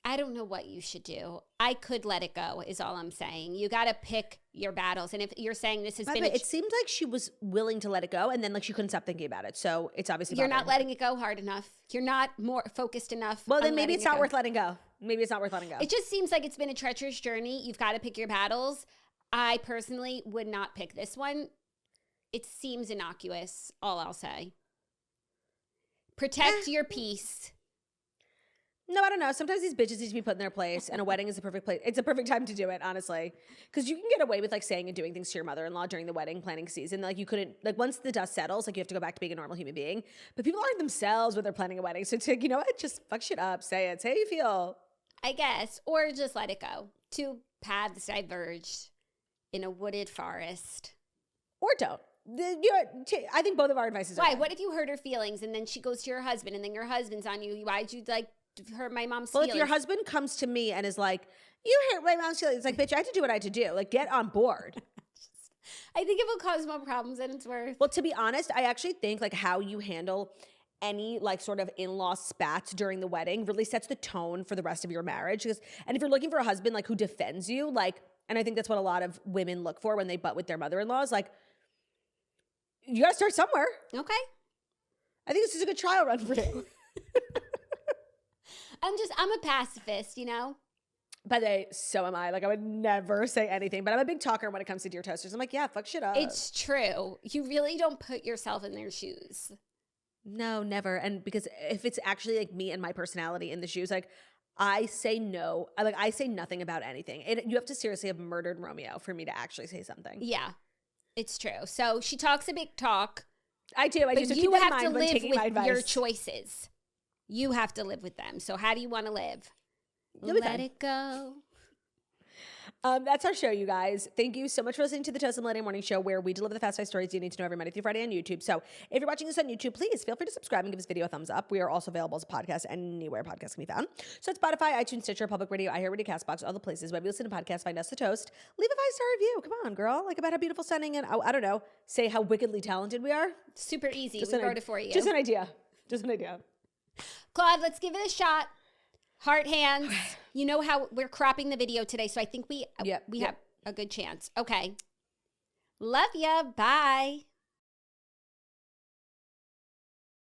I don't know what you should do. I could let it go, is all I'm saying. You got to pick your battles. And if you're saying this has been... It seemed like she was willing to let it go, and then, like, she couldn't stop thinking about it. So it's obviously... You're not letting it go hard enough. You're not more focused enough. Well, then maybe it's not worth letting go. Maybe it's not worth letting go. It just seems like it's been a treacherous journey. You've got to pick your battles. I personally would not pick this one. It seems innocuous, all I'll say. Protect your peace. No, I don't know. Sometimes these bitches need to be put in their place, and a wedding is the perfect place. It's a perfect time to do it, honestly, because you can get away with like saying and doing things to your mother-in-law during the wedding planning season. Like you couldn't, like once the dust settles, like you have to go back to being a normal human being. But people aren't themselves when they're planning a wedding. So you know what? Just fuck shit up. Say it. Say how you feel. I guess, or just let it go. Two paths diverged in a wooded forest, or don't. I think both of our advices. Why? What if you hurt her feelings and then she goes to your husband and then your husband's on you? Why'd you like hurt my mom's feelings? Well, if your husband comes to me and is like, you hurt my mom's feelings, it's like, bitch, I had to do what I had to do. Like, get on board. I think it will cause more problems than it's worth. Well, to be honest, I actually think like how you handle any like sort of in-law spats during the wedding really sets the tone for the rest of your marriage. And if you're looking for a husband like who defends you, like, and I think that's what a lot of women look for when they butt with their mother-in-laws, like, you got to start somewhere. Okay. I think this is a good trial run for you. I'm a pacifist, you know? By the way, so am I. Like, I would never say anything, but I'm a big talker when it comes to dear toasters. I'm like, yeah, fuck shit up. It's true. You really don't put yourself in their shoes. No, never. And because if it's actually like me and my personality in the shoes, like, I say no. I say nothing about anything. You have to seriously have murdered Romeo for me to actually say something. Yeah. It's true. So she talks a big talk. I do. So you have to live with your choices. You have to live with them. So how do you want to live? Let it go. That's our show, you guys. Thank you so much for listening to the Toast and Millennial Morning Show, where we deliver the fast five stories you need to know every Monday through Friday on YouTube. So if you're watching this on YouTube, please feel free to subscribe and give this video a thumbs up. We are also available as a podcast anywhere podcasts can be found. So it's Spotify, iTunes, Stitcher, Public Radio, iHeartRadio, CastBox, all the places. Wherever you listen to podcasts, find us the Toast. Leave a 5-star review. Come on, girl. Like about how beautiful, stunning, and I don't know, say how wickedly talented we are. Super easy. We wrote it for you. Just an idea. Claude, let's give it a shot. Heart hands. You know how we're cropping the video today, so I think we have a good chance. Okay. Love ya. Bye.